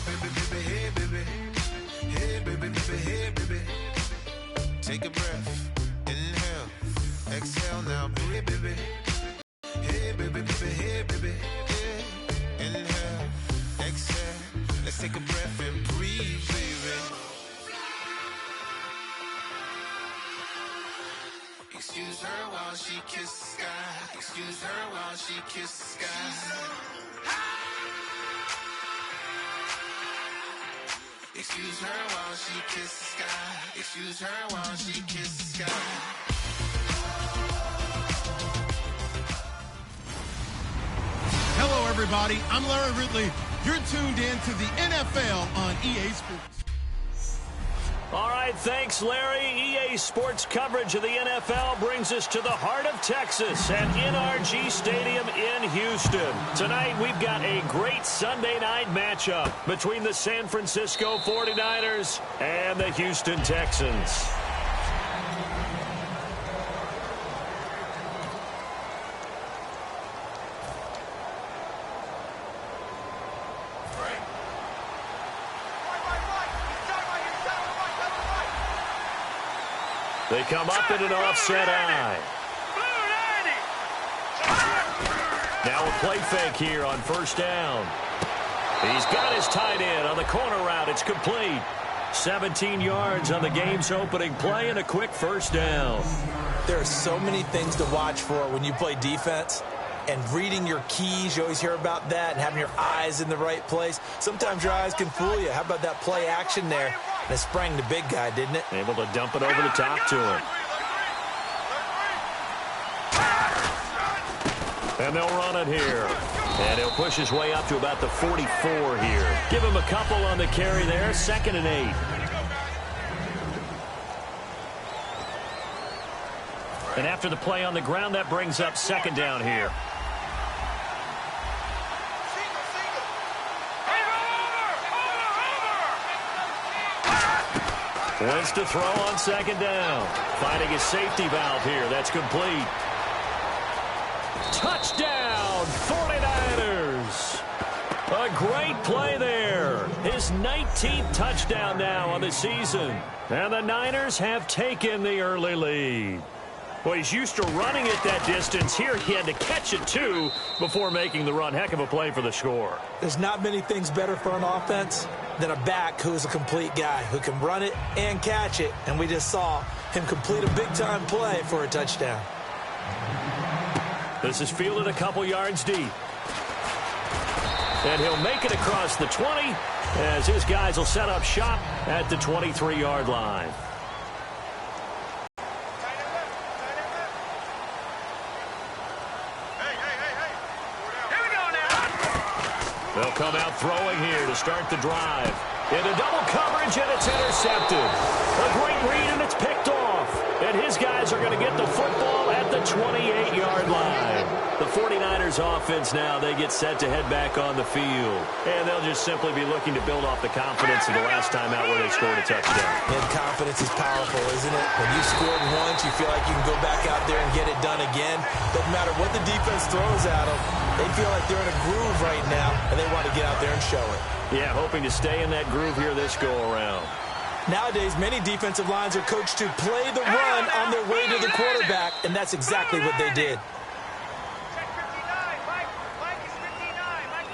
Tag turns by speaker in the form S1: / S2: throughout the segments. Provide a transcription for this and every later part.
S1: Hey, baby. Hey, baby, hey, baby. Take a breath. Inhale. Exhale now, baby. Hey, baby, hey, baby. Yeah. Inhale. Exhale. Let's take a breath and breathe, baby. Excuse her while she kisses the sky. Excuse her while she kisses the sky. Excuse her while she kisses the sky. Excuse her while she kisses the sky.
S2: Hello, everybody. I'm Larry Ridley. You're tuned in to the NFL on EA Sports.
S3: All right, thanks, Larry. EA Sports coverage of the NFL brings us to the heart of Texas at NRG Stadium in Houston. Tonight, we've got a great Sunday night matchup between the San Francisco 49ers and the Houston Texans. They come up in an offset eye. Now a play fake here on first down. He's got his tight end on the corner route. It's complete. 17 yards on the game's opening play and a quick first down.
S4: There are so many things to watch for when you play defense. And reading your keys, you always hear about that, and having your eyes in the right place. Sometimes your eyes can fool you. How about that play action there? And it sprang the big guy, didn't it?
S3: Able to dump it over the top to him. And they'll run it here. And he'll push his way up to about the 44 here. Give him a couple on the carry there. 2nd and 8. And after the play on the ground, that brings up 2nd down here. Wins to throw on 2nd down. Finding his safety valve here. That's complete. Touchdown, 49ers. A great play there. His 19th touchdown now on the season. And the Niners have taken the early lead. Well, he's used to running it that distance. Here he had to catch it, too, before making the run. Heck of a play for the score.
S4: There's not many things better for an offense than a back who is a complete guy who can run it and catch it. And we just saw him complete a big-time play for a touchdown.
S3: This is fielded a couple yards deep. And he'll make it across the 20 as his guys will set up shop at the 23-yard line. They'll come out throwing here to start the drive. Into double coverage, and it's intercepted. A great read, and it's picked off. And his guys are going to get the football at the 28-yard line. The 49ers offense now, they get set to head back on the field. And they'll just simply be looking to build off the confidence of the last time out where they scored a touchdown.
S4: And confidence is powerful, isn't it? When you scored once, you feel like you can go back out there and get it done again. Doesn't matter what the defense throws at them. They feel like they're in a groove right now, and they want to get out there and show it.
S3: Yeah, hoping to stay in that groove here this go-around.
S4: Nowadays, many defensive lines are coached to play the run on their way to the quarterback, and that's exactly what they did.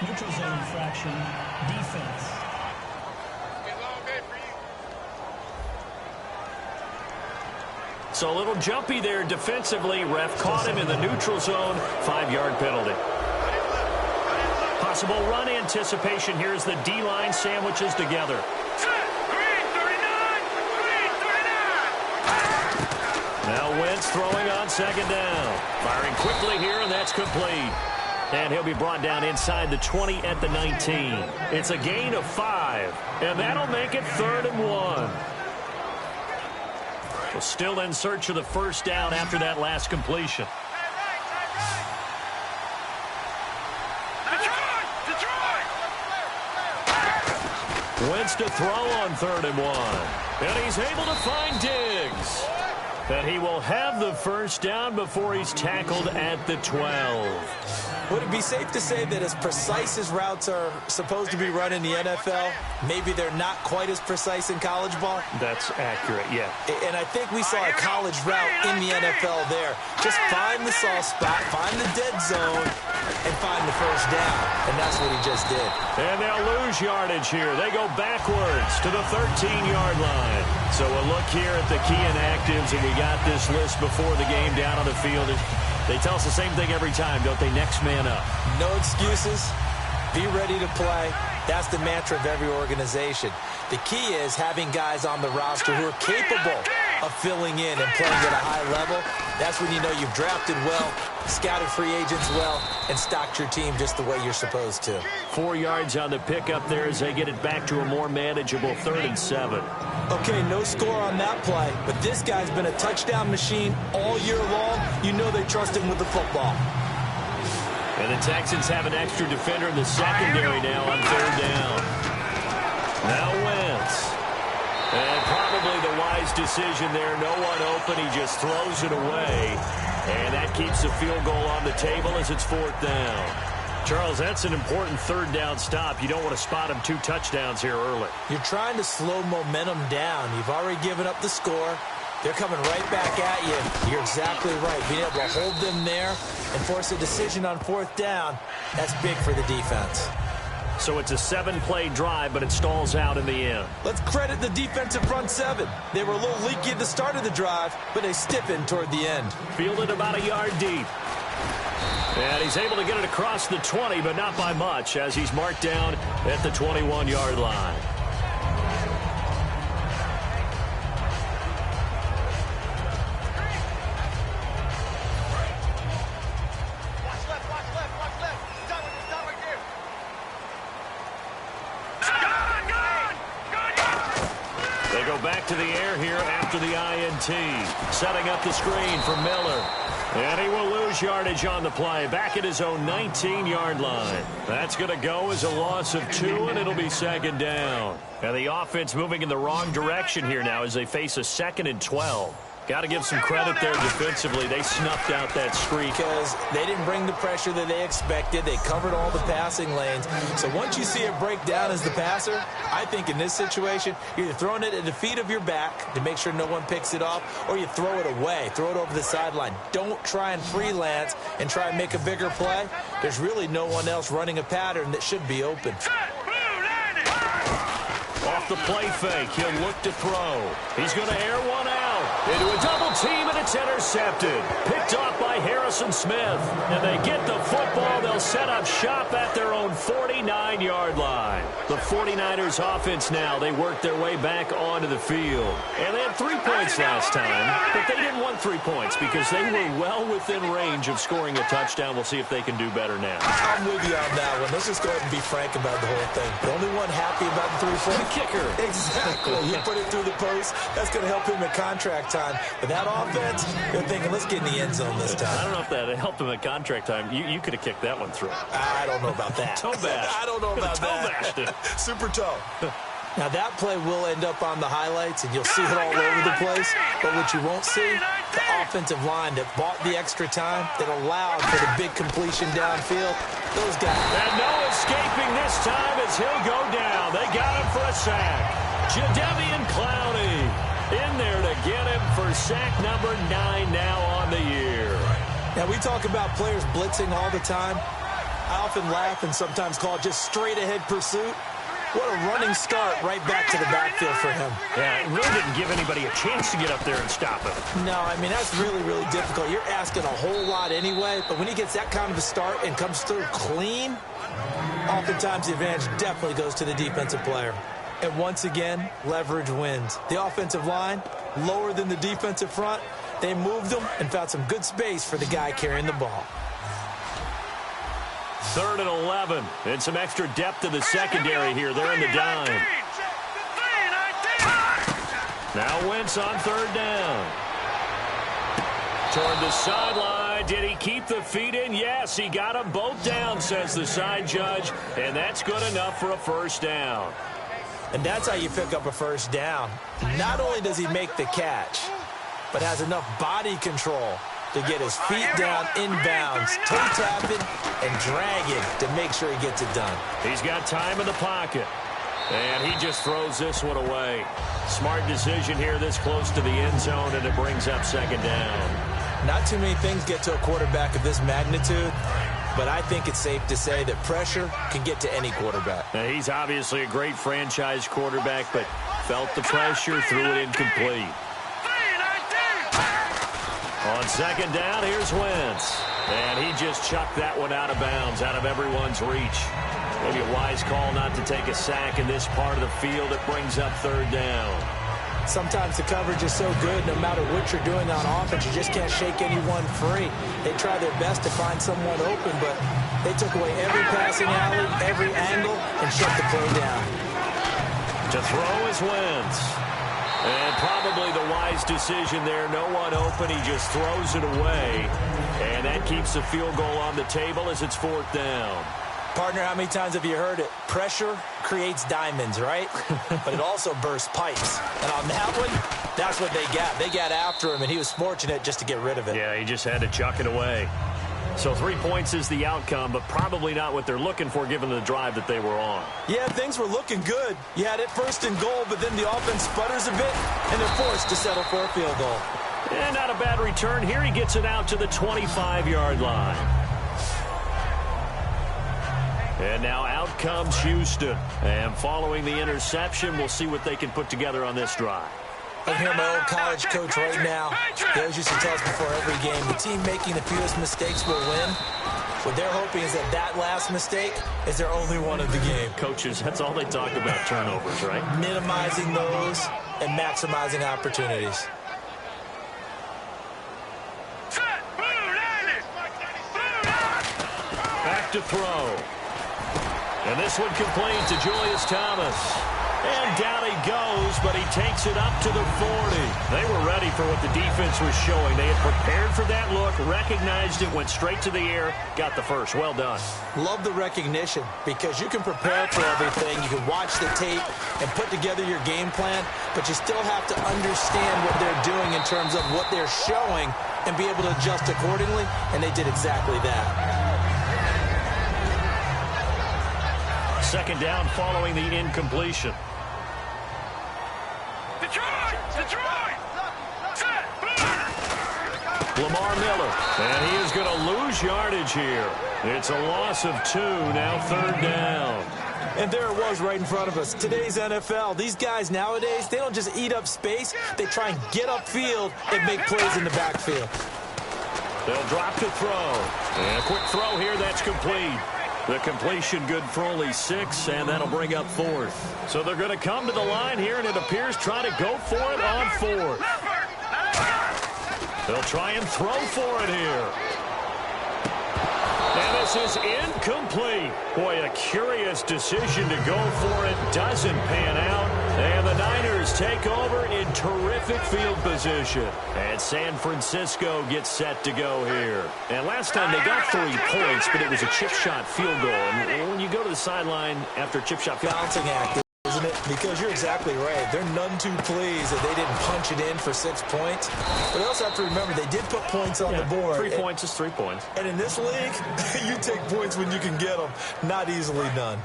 S5: Neutral zone infraction, defense.
S3: So a little jumpy there defensively. Ref caught him in the neutral zone. 5-yard penalty. Possible run anticipation here as the D-line sandwiches together. Now Wentz throwing on 2nd down. Firing quickly here, and that's complete. And he'll be brought down inside the 20 at the 19. It's a gain of 5, and that'll make it 3rd and 1. Well, still in search of the first down after that last completion. Wentz to throw on 3rd and 1. And he's able to find Diggs. And he will have the first down before he's tackled at the 12.
S4: Would it be safe to say that as precise as routes are supposed to be run in the NFL, maybe they're not quite as precise in college ball?
S3: That's accurate, yeah.
S4: And I think we saw a college route in the NFL there. Just find the soft spot, find the dead zone, and find the first down. And that's what he just did.
S3: And they'll lose yardage here. They go backwards to the 13-yard line. So a look here at the key inactives, and we got this list before the game down on the field. They tell us the same thing every time, don't they? Next man up.
S4: No excuses. Be ready to play. That's the mantra of every organization. The key is having guys on the roster who are capable of filling in and playing at a high level. That's when you know you've drafted well, scouted free agents well, and stocked your team just the way you're supposed to.
S3: 4 yards on the pickup there as they get it back to a more manageable 3rd and 7.
S4: Okay, no score on that play, but this guy's been a touchdown machine all year long. You know they trust him with the football.
S3: And the Texans have an extra defender in the secondary now on 3rd down. Now Wentz. And probably the wise decision there. No one open. He just throws it away. And that keeps the field goal on the table as it's 4th down. Charles, that's an important 3rd down stop. You don't want to spot him 2 touchdowns here early.
S4: You're trying to slow momentum down. You've already given up the score. They're coming right back at you. You're exactly right. Being able to hold them there and force a decision on 4th down, that's big for the defense.
S3: So it's a 7-play drive, but it stalls out in the end.
S4: Let's credit the defensive front 7. They were a little leaky at the start of the drive, but they stiffened toward the end.
S3: Fielded about a yard deep. And he's able to get it across the 20, but not by much, as he's marked down at the 21-yard line. They go back to the air here after the INT. Setting up the screen for Miller. And he will lose yardage on the play. Back at his own 19-yard line. That's going to go as a loss of 2, and it'll be 2nd down. And the offense moving in the wrong direction here now as they face a 2nd and 12. Got to give some credit there defensively. They snuffed out that screen.
S4: Because they didn't bring the pressure that they expected. They covered all the passing lanes. So once you see it break down as the passer, I think in this situation, you're either throwing it at the feet of your back to make sure no one picks it off, or you throw it away, throw it over the sideline. Don't try and freelance and try and make a bigger play. There's really no one else running a pattern that should be open.
S3: Off the play fake, he'll look to throw. He's going to air one out. Into a double team, and it's intercepted. Picked off by Harrison Smith. And they get the football. They'll set up shop at their own 49-yard line. The 49ers offense now, they work their way back onto the field. And they had 3 points last time, but they didn't want 3 points because they were well within range of scoring a touchdown. We'll see if they can do better now.
S4: I'm with you on that one. Let's just go ahead and be frank about the whole thing. The only one happy about the 3-point
S3: kicker.
S4: Exactly. You put it through the post. That's going to help him at contract time. But that offense, they're thinking, let's get in the end zone this time.
S3: I don't know if that helped him at contract time. You could have kicked that one through.
S4: I don't know about that.
S3: Toe bash.
S4: I don't know about that. Super toe. Now, that play will end up on the highlights, and you'll see it all over the place. But what you won't see, the offensive line that bought the extra time, that allowed for the big completion downfield, those guys.
S3: And no escaping this time as he'll go down. They got him for a sack. Jadeveon Clowney in there to get him for sack number 9 now on the year.
S4: Now, we talk about players blitzing all the time. I often laugh and sometimes call it just straight-ahead pursuit. What a running start right back to the backfield for him.
S3: Yeah, it really didn't give anybody a chance to get up there and stop him.
S4: No, I mean, that's really, really difficult. You're asking a whole lot anyway, but when he gets that kind of a start and comes through clean, oftentimes the advantage definitely goes to the defensive player. And once again, leverage wins. The offensive line, lower than the defensive front, they moved them and found some good space for the guy carrying the ball.
S3: 3rd and 11, and some extra depth to the secondary here. They're in the dime. Now Wentz on 3rd down. Toward the sideline. Did he keep the feet in? Yes, he got them both down, says the side judge, and that's good enough for a 1st down.
S4: And that's how you pick up a 1st down. Not only does he make the catch, but has enough body control to get his feet down inbounds, toe tapping, and dragging to make sure he gets it done.
S3: He's got time in the pocket, and he just throws this one away. Smart decision here this close to the end zone, and it brings up second down.
S4: Not too many things get to a quarterback of this magnitude, but I think it's safe to say that pressure can get to any quarterback.
S3: Now, he's obviously a great franchise quarterback, but felt the pressure, threw it incomplete. On second down, here's Wentz. And he just chucked that one out of bounds, out of everyone's reach. Maybe a wise call not to take a sack in this part of the field. It brings up third down.
S4: Sometimes the coverage is so good, no matter what you're doing on offense, you just can't shake anyone free. They try their best to find someone open, but they took away every passing alley, every angle, and shut the play down.
S3: To throw is Wentz. And probably the wise decision there. No one open. He just throws it away. And that keeps the field goal on the table as it's fourth down.
S4: Partner, how many times have you heard it? Pressure creates diamonds, right? But it also bursts pipes. And on that one, that's what they got. They got after him, and he was fortunate just to get rid of it.
S3: Yeah, he just had to chuck it away. So 3 points is the outcome, but probably not what they're looking for given the drive that they were on.
S4: Yeah, things were looking good. You had it first and goal, but then the offense sputters a bit, and they're forced to settle for a field goal.
S3: And not a bad return. Here he gets it out to the 25-yard line. And now out comes Houston. And following the interception, we'll see what they can put together on this drive.
S4: I hear my old college coach right now. He always used to tell us before every game, the team making the fewest mistakes will win. What they're hoping is that that last mistake is their only one of the game.
S3: Coaches, that's all they talk about, turnovers, right?
S4: Minimizing those and maximizing opportunities.
S3: Back to throw. And this one complete to Julius Thomas. And down he goes, but he takes it up to the 40. They were ready for what the defense was showing. They had prepared for that look, recognized it, went straight to the air, got the first. Well done.
S4: Love the recognition because you can prepare for everything. You can watch the tape and put together your game plan, but you still have to understand what they're doing in terms of what they're showing and be able to adjust accordingly, and they did exactly that.
S3: Second down following the incompletion. Lamar Miller, and he is going to lose yardage here. It's a loss of 2, now third down.
S4: And there it was right in front of us. Today's NFL, these guys nowadays, they don't just eat up space. They try and get upfield and make plays in the backfield.
S3: They'll drop to throw. And a quick throw here, that's complete. The completion good for only 6, and that'll bring up fourth. So they're going to come to the line here, and it appears trying to go for it on fourth. They'll try and throw for it here. And this is incomplete. Boy, a curious decision to go for it. Doesn't pan out. And the Niners take over in terrific field position. And San Francisco gets set to go here. And last time they got 3 points, but it was a chip shot field goal. And when you go to the sideline after a chip shot field goal,
S4: balancing act, isn't it? Because you're exactly right. They're none too pleased that they didn't punch it in for 6 points. But they also have to remember they did put points on the board.
S3: 3 points is 3 points.
S4: And in this league, you take points when you can get them. Not easily done.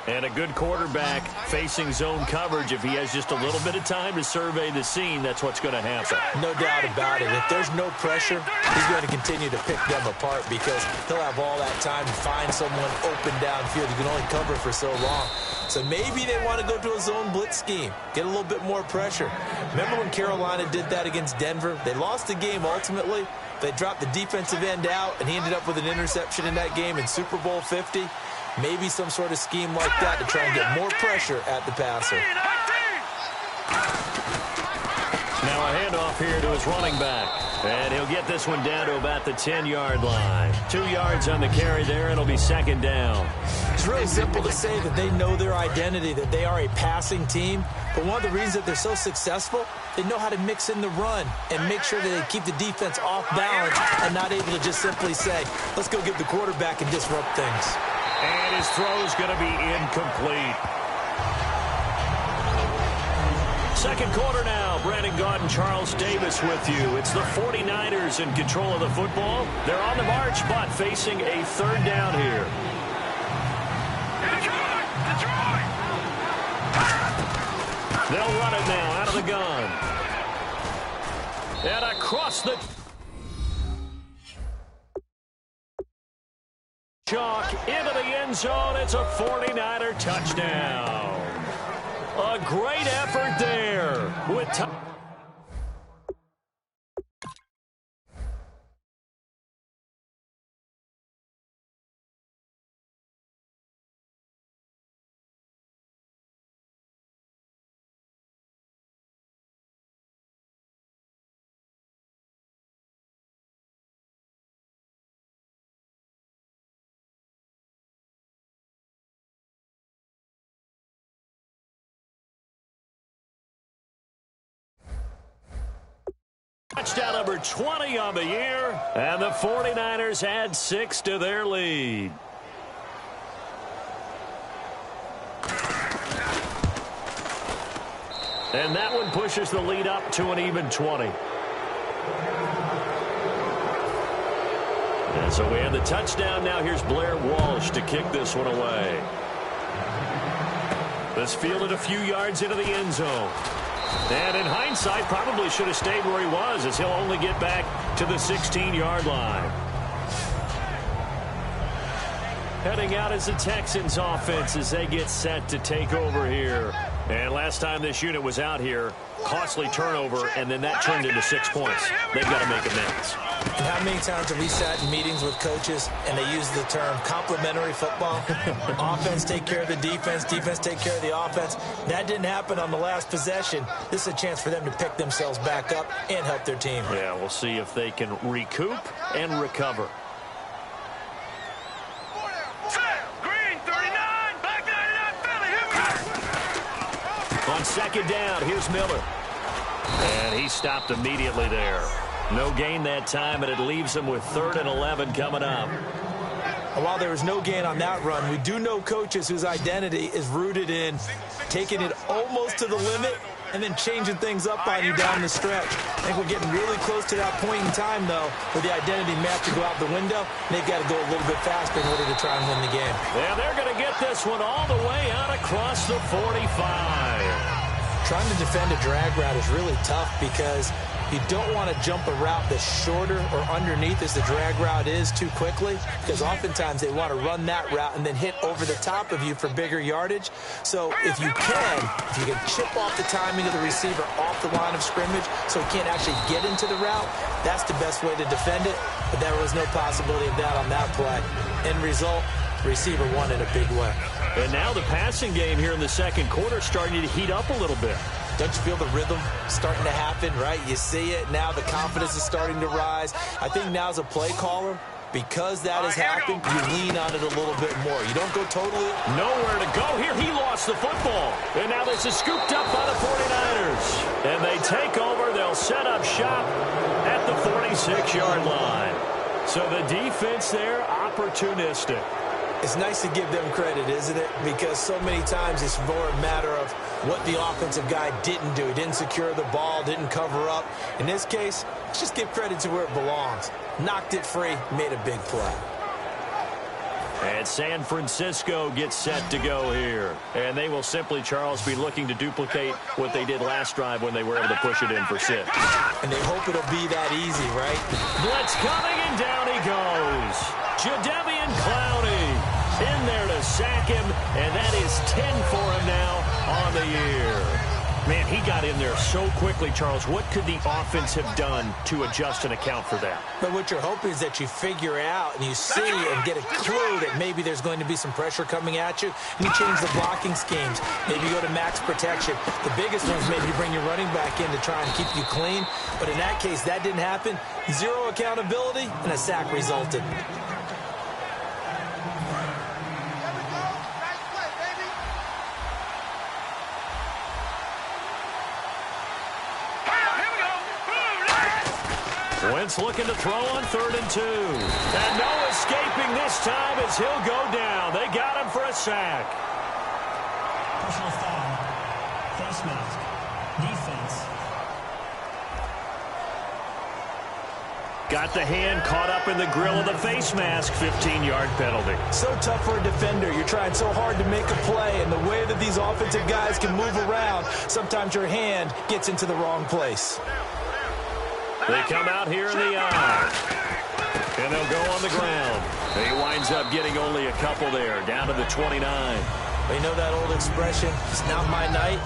S3: And a good quarterback facing zone coverage. If he has just a little bit of time to survey the scene, that's what's going to happen.
S4: No doubt about it. If there's no pressure, he's going to continue to pick them apart because he'll have all that time to find someone open downfield. You can only cover for so long. So maybe they want to go to a zone blitz scheme, get a little bit more pressure. Remember when Carolina did that against Denver? They lost the game ultimately. They dropped the defensive end out, and he ended up with an interception in that game in Super Bowl 50. Maybe some sort of scheme like that to try and get more pressure at the passer.
S3: Now a handoff here to his running back. And he'll get this one down to about the 10-yard line. 2 yards on the carry there, and it'll be second down.
S4: It's really simple to say that they know their identity, that they are a passing team. But one of the reasons that they're so successful, they know how to mix in the run and make sure that they keep the defense off balance and not able to just simply say, let's go get the quarterback and disrupt things.
S3: And his throw is going to be incomplete. second quarter now. Brandon Gaudin and Charles Davis with you. It's the 49ers in control of the football. They're on the march, but facing a third down here. They'll run it now out of the gun. And across the chalk into the end zone. It's a 49er touchdown. A great effort there with time. Touchdown number 20 on the year, and the 49ers add 6 to their lead. And that one pushes the lead up to an even 20. And so we have the touchdown. Now here's Blair Walsh to kick this one away. This fielded a few yards into the end zone. And in hindsight, probably should have stayed where he was, as he'll only get back to the 16-yard line. Heading out is the Texans offense as they get set to take over here. And last time this unit was out here, costly turnover, and then that turned into 6 points. They've got to make amends.
S4: And how many times have we sat in meetings with coaches and they use the term complementary football? Offense take care of the defense, defense take care of the offense. That didn't happen on the last possession. This is a chance for them to pick themselves back up and help their team.
S3: Yeah, we'll see if they can recoup and recover. On second down, here's Miller. And he stopped immediately there. No gain that time, and it leaves him with 3rd and 11 coming up.
S4: While there was no gain on that run, we do know coaches whose identity is rooted in taking it almost to the limit and then changing things up on you down the stretch. I think we're getting really close to that point in time, though, where the identity map to go out the window, and they've got to go a little bit faster in order to try and win the game.
S3: Yeah, they're going to get this one all the way out across the 45.
S4: Trying to defend a drag route is really tough because you don't want to jump a route that's shorter or underneath as the drag route is too quickly, because oftentimes they want to run that route and then hit over the top of you for bigger yardage. So if you can chip off the timing of the receiver off the line of scrimmage so he can't actually get into the route, that's the best way to defend it. But there was no possibility of that on that play. End result, the receiver won in a big way.
S3: And now the passing game here in the second quarter starting to heat up a little bit.
S4: Don't you feel the rhythm starting to happen, right? You see it. Now the confidence is starting to rise. I think now as a play caller, because that has happened, you lean on it a little bit more. You don't go totally.
S3: Nowhere to go here. He lost the football. And now this is scooped up by the 49ers. And they take over. They'll set up shop at the 46-yard line. So the defense there, opportunistic.
S4: It's nice to give them credit, isn't it? Because so many times it's more a matter of what the offensive guy didn't do. He didn't secure the ball, didn't cover up. In this case, let's just give credit to where it belongs. Knocked it free, made a big play.
S3: And San Francisco gets set to go here. And they will simply, Charles, be looking to duplicate what they did last drive when they were able to push it in for 6.
S4: And they hope it'll be that easy, right?
S3: Blitz coming, and down he goes. Jadeveon Clowney in there to sack him, and that is 10 for him now on the year. Man, he got in there so quickly, Charles. What could the offense have done to adjust and account for that?
S4: But what you're hoping is that you figure out and you see and get a clue that maybe there's going to be some pressure coming at you, and you change the blocking schemes. Maybe you go to max protection. The biggest one is maybe you bring your running back in to try and keep you clean. But in that case, that didn't happen. Zero accountability, and a sack resulted.
S3: Wentz looking to throw on 3rd and 2. And no escaping this time as he'll go down. They got him for a sack.
S5: Personal foul. Face mask. Defense.
S3: Got the hand caught up in the grill of the face mask. 15-yard penalty.
S4: So tough for a defender. You're trying so hard to make a play, and the way that these offensive guys can move around, sometimes your hand gets into the wrong place.
S3: They come out here in the eye, and they'll go on the ground. He winds up getting only a couple there, down to the 29.
S4: But you know that old expression, it's not my night?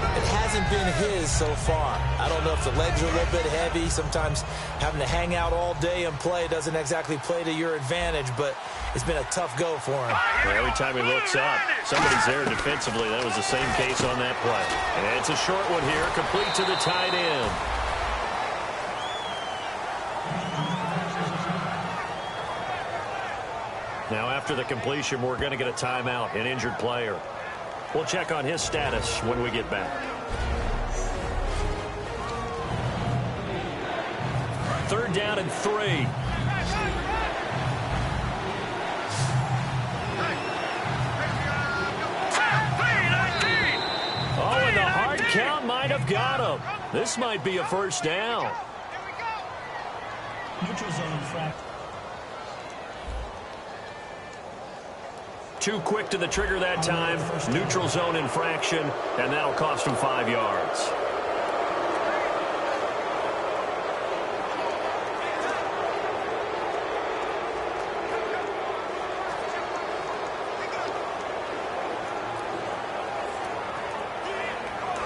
S4: It hasn't been his so far. I don't know if the legs are a little bit heavy. Sometimes having to hang out all day and play doesn't exactly play to your advantage, but it's been a tough go for him.
S3: Well, every time he looks up, somebody's there defensively. That was the same case on that play. And it's a short one here, complete to the tight end. Now, after the completion, we're going to get a timeout, an injured player. We'll check on his status when we get back. Third down and 3. Oh, and the hard count might have got him. This might be a first down.
S5: Neutral zone infraction.
S3: Too quick to the trigger that time. Neutral zone infraction, and that'll cost him 5 yards.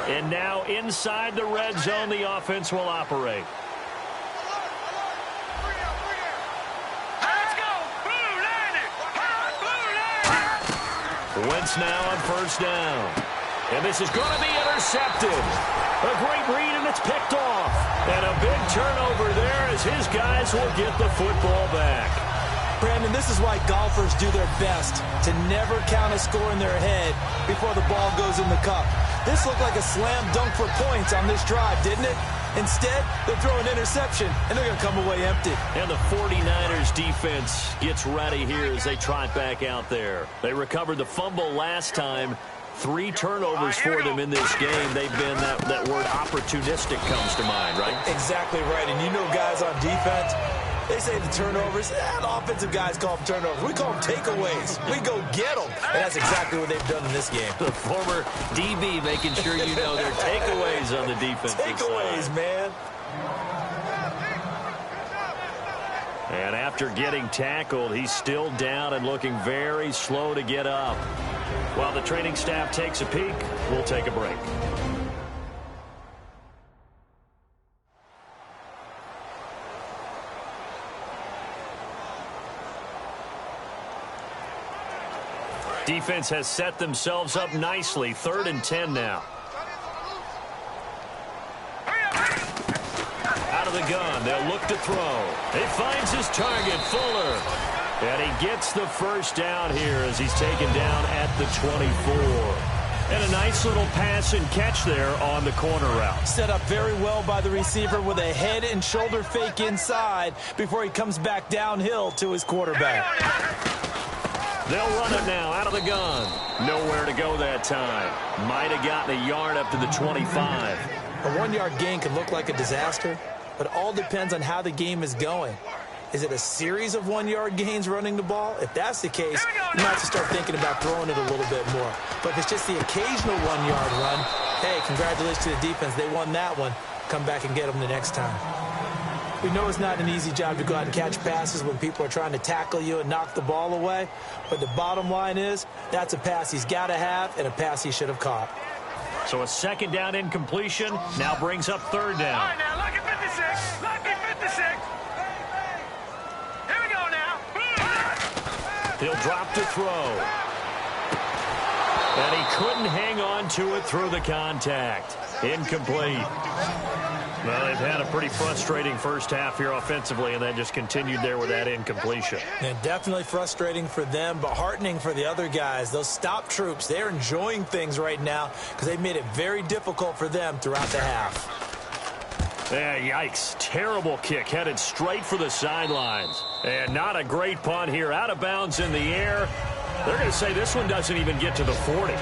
S3: And now inside the red zone, the offense will operate. Wentz now on first down. And this is going to be intercepted. A great read, and it's picked off. And a big turnover there as his guys will get the football back.
S4: Brandon, this is why golfers do their best to never count a score in their head before the ball goes in the cup. This looked like a slam dunk for points on this drive, didn't it? Instead, they'll throw an interception, and they're going to come away empty.
S3: And the 49ers defense gets ready here as they trot back out there. They recovered the fumble last time. 3 turnovers for them in this game. They've been, that word opportunistic comes to mind, right?
S4: Exactly right. And you know guys on defense, they say the turnovers, the offensive guys call them turnovers. We call them takeaways. We go get them. And that's exactly what they've done in this game.
S3: The former DB making sure you know their takeaways on the defense.
S4: Takeaways, man.
S3: And after getting tackled, he's still down and looking very slow to get up. While the training staff takes a peek, we'll take a break. Defense has set themselves up nicely. 3rd and 10 now. Out of the gun, they'll look to throw. He finds his target, Fuller. And he gets the first down here as he's taken down at the 24. And a nice little pass and catch there on the corner route.
S4: Set up very well by the receiver with a head and shoulder fake inside before he comes back downhill to his quarterback.
S3: They'll run it now out of the gun. Nowhere to go that time. Might have gotten a yard up to the 25.
S4: A 1-yard gain can look like a disaster, but it all depends on how the game is going. Is it a series of 1-yard gains running the ball? If that's the case, you might have to start thinking about throwing it a little bit more. But if it's just the occasional 1-yard run, hey, congratulations to the defense. They won that one. Come back and get them the next time. We know it's not an easy job to go out and catch passes when people are trying to tackle you and knock the ball away. But the bottom line is, that's a pass he's got to have and a pass he should have caught.
S3: So a 2nd down incompletion now brings up 3rd down.
S6: All right, now, look at 56. Look at 56. Here we go now.
S3: He'll drop to throw. And he couldn't hang on to it through the contact. Incomplete. Well, they've had a pretty frustrating first half here offensively, and then just continued there with that incompletion.
S4: And definitely frustrating for them, but heartening for the other guys. Those stop troops, they're enjoying things right now because they've made it very difficult for them throughout the half.
S3: Yeah, yikes. Terrible kick headed straight for the sidelines. And not a great punt here. Out of bounds in the air. They're going to say this one doesn't even get to the 40.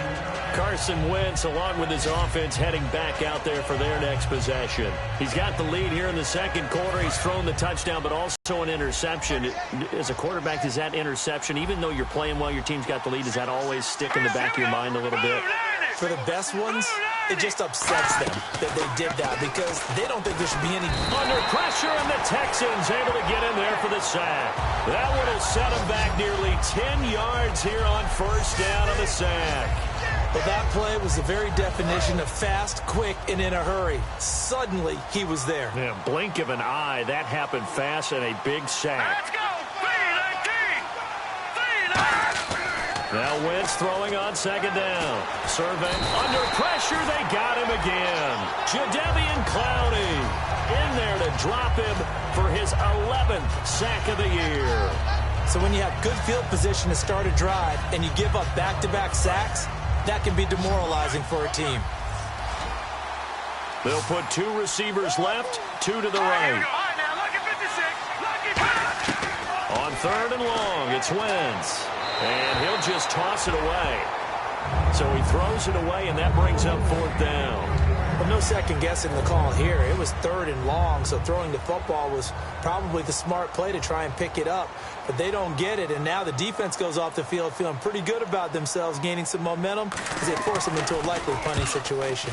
S3: Carson Wentz, along with his offense, heading back out there for their next possession. He's got the lead here in the second quarter. He's thrown the touchdown, but also an interception. As a quarterback, does that interception, even though you're playing well, your team's got the lead, does that always stick in the back of your mind a little bit?
S4: For the best ones, it just upsets them that they did that because they don't think there should be any.
S3: Under pressure, and the Texans able to get in there for the sack. That one will set him back nearly 10 yards here on first down on the sack.
S4: But that play was the very definition of fast, quick, and in a hurry. Suddenly, he was there.
S3: Yeah, blink of an eye. That happened fast and a big sack.
S6: Let's go! 3-19!
S3: Now Wentz throwing on second down. Survey under pressure. They got him again. Jadeveon Clowney in there to drop him for his 11th sack of the year.
S4: So when you have good field position to start a drive and you give up back-to-back sacks, that can be demoralizing for a team.
S3: They'll put 2 receivers left, 2 to the right.
S6: All right, now, lucky 56.
S3: On third and long, it's Wentz. And he'll just toss it away. So he throws it away, and that brings up fourth down.
S4: Well, no second guessing the call here. It was third and long, so throwing the football was probably the smart play to try and pick it up. But they don't get it, and now the defense goes off the field feeling pretty good about themselves, gaining some momentum as they force them into a likely punting situation.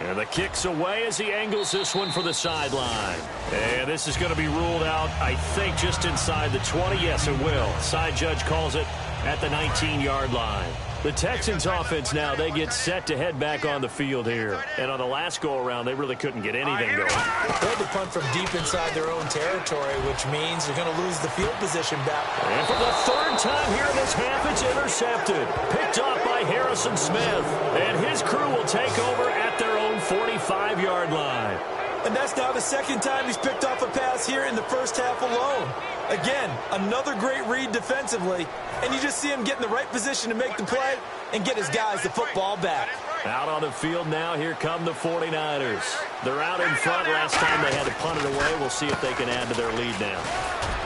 S3: And the kick's away as he angles this one for the sideline. And this is going to be ruled out, I think, just inside the 20. Yes, it will. Side judge calls it at the 19-yard line. The Texans offense now, they get set to head back on the field here. And on the last go-around, they really couldn't get anything going.
S4: They had to punt from deep inside their own territory, which means you're going to lose the field position back.
S3: And for the third time here in this half, it's intercepted. Picked off by Harrison Smith. And his crew will take over at their own 45-yard line.
S4: And that's now the second time he's picked off a pass here in the first half alone. Again, another great read defensively, and you just see him get in the right position to make the play and get his guys the football back.
S3: Out on the field now, here come the 49ers. They're out in front. Last time they had to punt it away. We'll see if they can add to their lead now.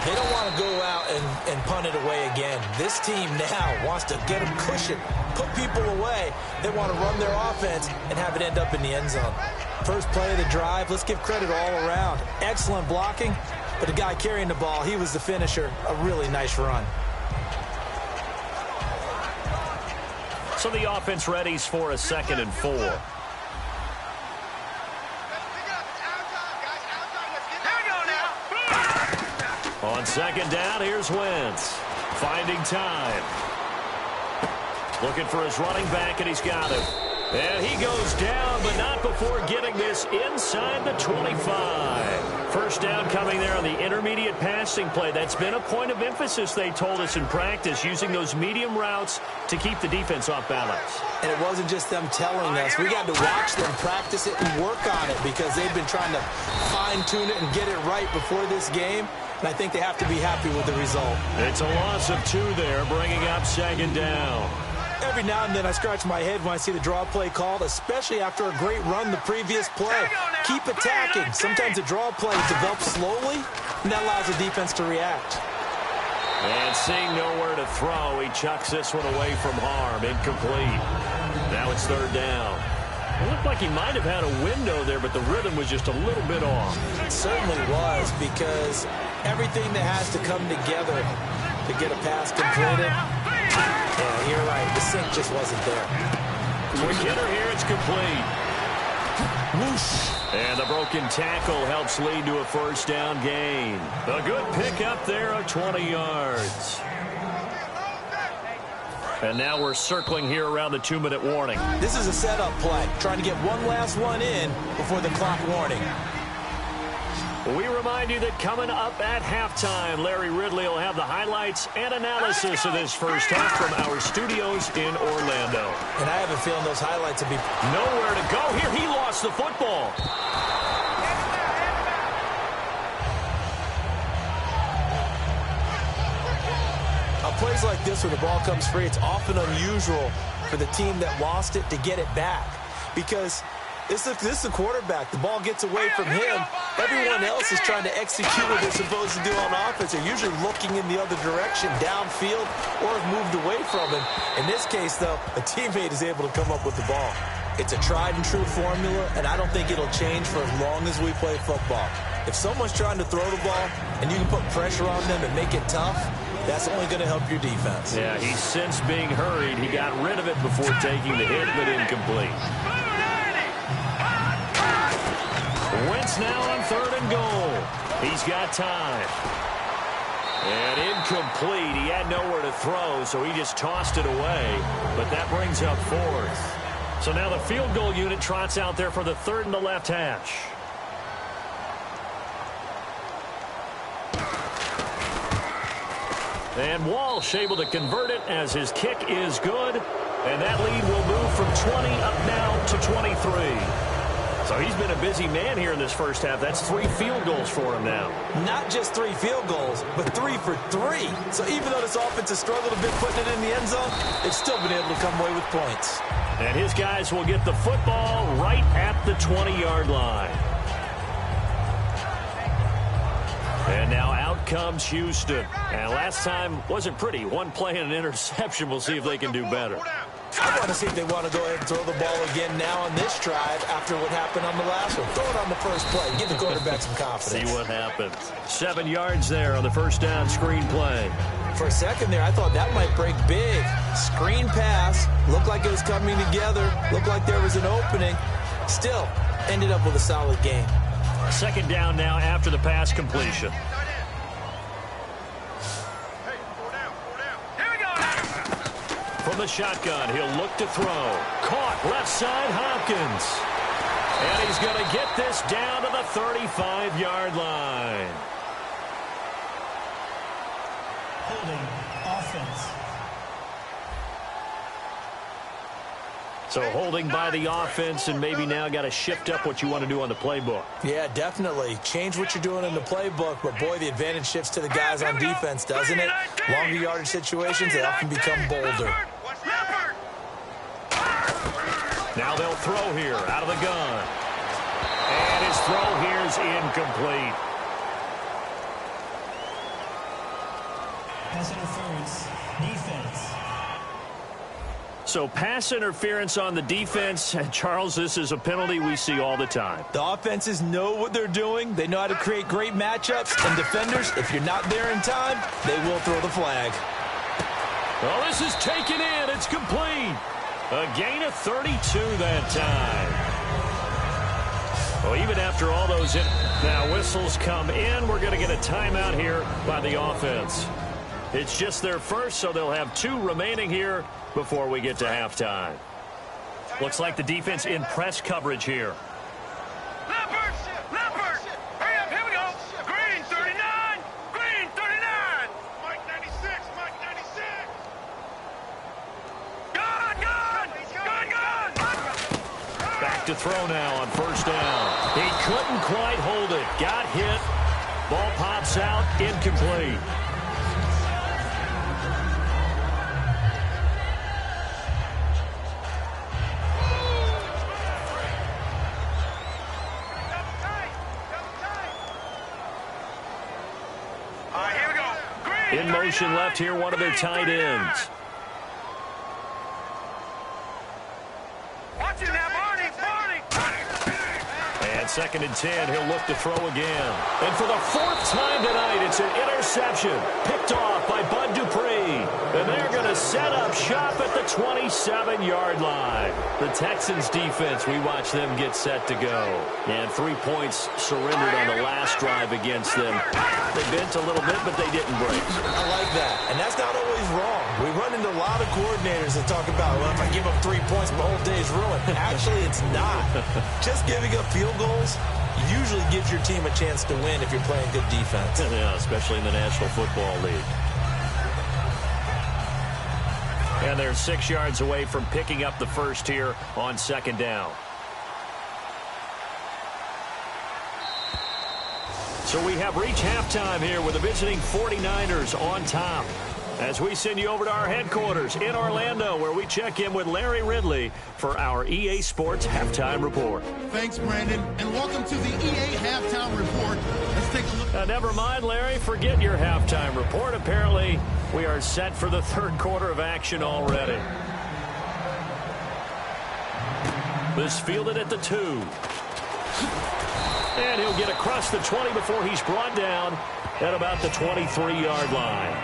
S4: They don't want to go out and punt it away again. This team now wants to get a cushion, put people away. They want to run their offense and have it end up in the end zone. First play of the drive, let's give credit all around. Excellent blocking, but the guy carrying the ball, he was the finisher. A really nice run.
S3: So the offense readies for a 2nd and 4. On second down, here's Wentz. Finding time. Looking for his running back, and he's got him. And he goes down, but not before getting this inside the 25. First down coming there on the intermediate passing play. That's been a point of emphasis, they told us in practice, using those medium routes to keep the defense off balance.
S4: And it wasn't just them telling us. We got to watch them practice it and work on it because they've been trying to fine-tune it and get it right before this game. And I think they have to be happy with the result.
S3: It's a loss of 2 there, bringing up second down.
S4: Every now and then I scratch my head when I see the draw play called, especially after a great run the previous play. Keep attacking. Sometimes the draw play develops slowly, and that allows the defense to react.
S3: And seeing nowhere to throw, he chucks this one away from harm. Incomplete. Now it's third down. It looked like he might have had a window there, but the rhythm was just a little bit off.
S4: It certainly was, because everything that has to come together to get a pass completed. Yeah, you're right. The sync just wasn't there.
S3: Quick hitter here. It's complete.
S4: Whoosh.
S3: And the broken tackle helps lead to a first down gain. A good pickup there of 20 yards. And now we're circling here around the 2-minute warning.
S4: This is a setup play, trying to get one last one in before the clock warning.
S3: We remind you that coming up at halftime, Larry Ridley will have the highlights and analysis of this first half from our studios in Orlando.
S4: And I have a feeling those highlights will be
S3: nowhere to go here. He lost the football.
S4: Plays like this where the ball comes free, it's often unusual for the team that lost it to get it back. Because This is the quarterback. The ball gets away from him. Everyone else is trying to execute what they're supposed to do on offense. They're usually looking in the other direction, downfield, or have moved away from him. In this case, though, a teammate is able to come up with the ball. It's a tried-and-true formula, and I don't think it'll change for as long as we play football. If someone's trying to throw the ball and you can put pressure on them and make it tough, that's only going to help your defense.
S3: Yeah, he's since being hurried. He got rid of it before taking the hit, but incomplete. Wentz now on 3rd and goal. He's got time. And incomplete. He had nowhere to throw, so he just tossed it away. But that brings up 4th. So now the field goal unit trots out there for the 3rd and the left hash. And Walsh able to convert it as his kick is good. And that lead will move from 20 up now to 23. So he's been a busy man here in this first half. That's 3 field goals for him now.
S4: Not just 3 field goals, but 3 for 3. So even though this offense has struggled a bit putting it in the end zone, they've still been able to come away with points.
S3: And his guys will get the football right at the 20-yard line. And now out comes Houston. And last time wasn't pretty. One play and an interception. We'll see if they can do better.
S4: I want to see if they want to go ahead and throw the ball again now on this drive after what happened on the last one. Throw it on the first play. Give the quarterback some confidence.
S3: See what happens. 7 yards there on the first down screen play.
S4: For a second there, I thought that might break big. Screen pass. Looked like it was coming together. Looked like there was an opening. Still, ended up with a solid game.
S3: 2nd down now after the pass completion. From the shotgun, he'll look to throw. Caught left side, Hopkins. And he's going to get this down to the 35-yard line.
S5: Holding offense.
S3: So holding by the offense, and maybe now got to shift up what you want to do on the playbook.
S4: Yeah, definitely. Change what you're doing in the playbook, but boy, the advantage shifts to the guys on defense, doesn't it? Longer yardage situations, they often become bolder.
S3: Now they'll throw here out of the gun. And his throw here is incomplete.
S5: Pass interference. Defense.
S3: So pass interference on the defense. Charles, this is a penalty we see all the time.
S4: The offenses know what they're doing. They know how to create great matchups. And defenders, if you're not there in time, they will throw the flag.
S3: Well, this is taken in. It's complete. A gain of 32 that time. Well, even after all those now whistles come in, we're going to get a timeout here by the offense. It's just their first, so they'll have 2 remaining here before we get to halftime. Looks like the defense in press coverage here.
S6: Leopard! Hurry up, here we go! Green 39! Green 39! Mike 96! Mike 96! Gone!
S3: Back to throw now on first down. He couldn't quite hold it. Got hit. Ball pops out. Incomplete. In motion left here, one of their tight ends.
S6: Watch it now, Barney!
S3: And 2nd and 10, he'll look to throw again. And for the 4th time tonight, it's an interception. Picked off by Bud Dupree. And they're going to set up shop at the 27-yard line. The Texans defense, we watch them get set to go. And 3 points surrendered on the last drive against them. They bent a little bit, but they didn't break.
S4: I like that. And that's not always wrong. We run into a lot of coordinators that talk about, well, if I give up 3 points, my whole day's ruined. Actually, it's not. Just giving up field goals usually gives your team a chance to win if you're playing good defense.
S3: Yeah, especially in the National Football League. And they're 6 yards away from picking up the first here on 2nd down. So we have reached halftime here with the visiting 49ers on top. As we send you over to our headquarters in Orlando, where we check in with Larry Ridley for our EA Sports Halftime Report.
S2: Thanks, Brandon, and welcome to the EA Halftime Report. Let's take a look.
S3: Never mind, Larry. Forget your halftime report. Apparently, we are set for the third quarter of action already. This fielded at the 2. And he'll get across the 20 before he's brought down at about the 23-yard line.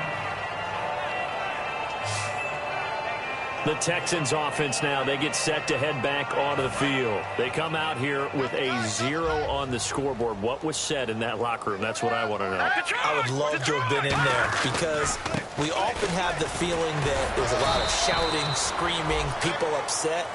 S3: The Texans offense now, they get set to head back onto the field. They come out here with a 0 on the scoreboard. What was said in that locker room? That's what I want to know.
S4: I would love to have been in there because we often have the feeling that there's a lot of shouting, screaming, people upset.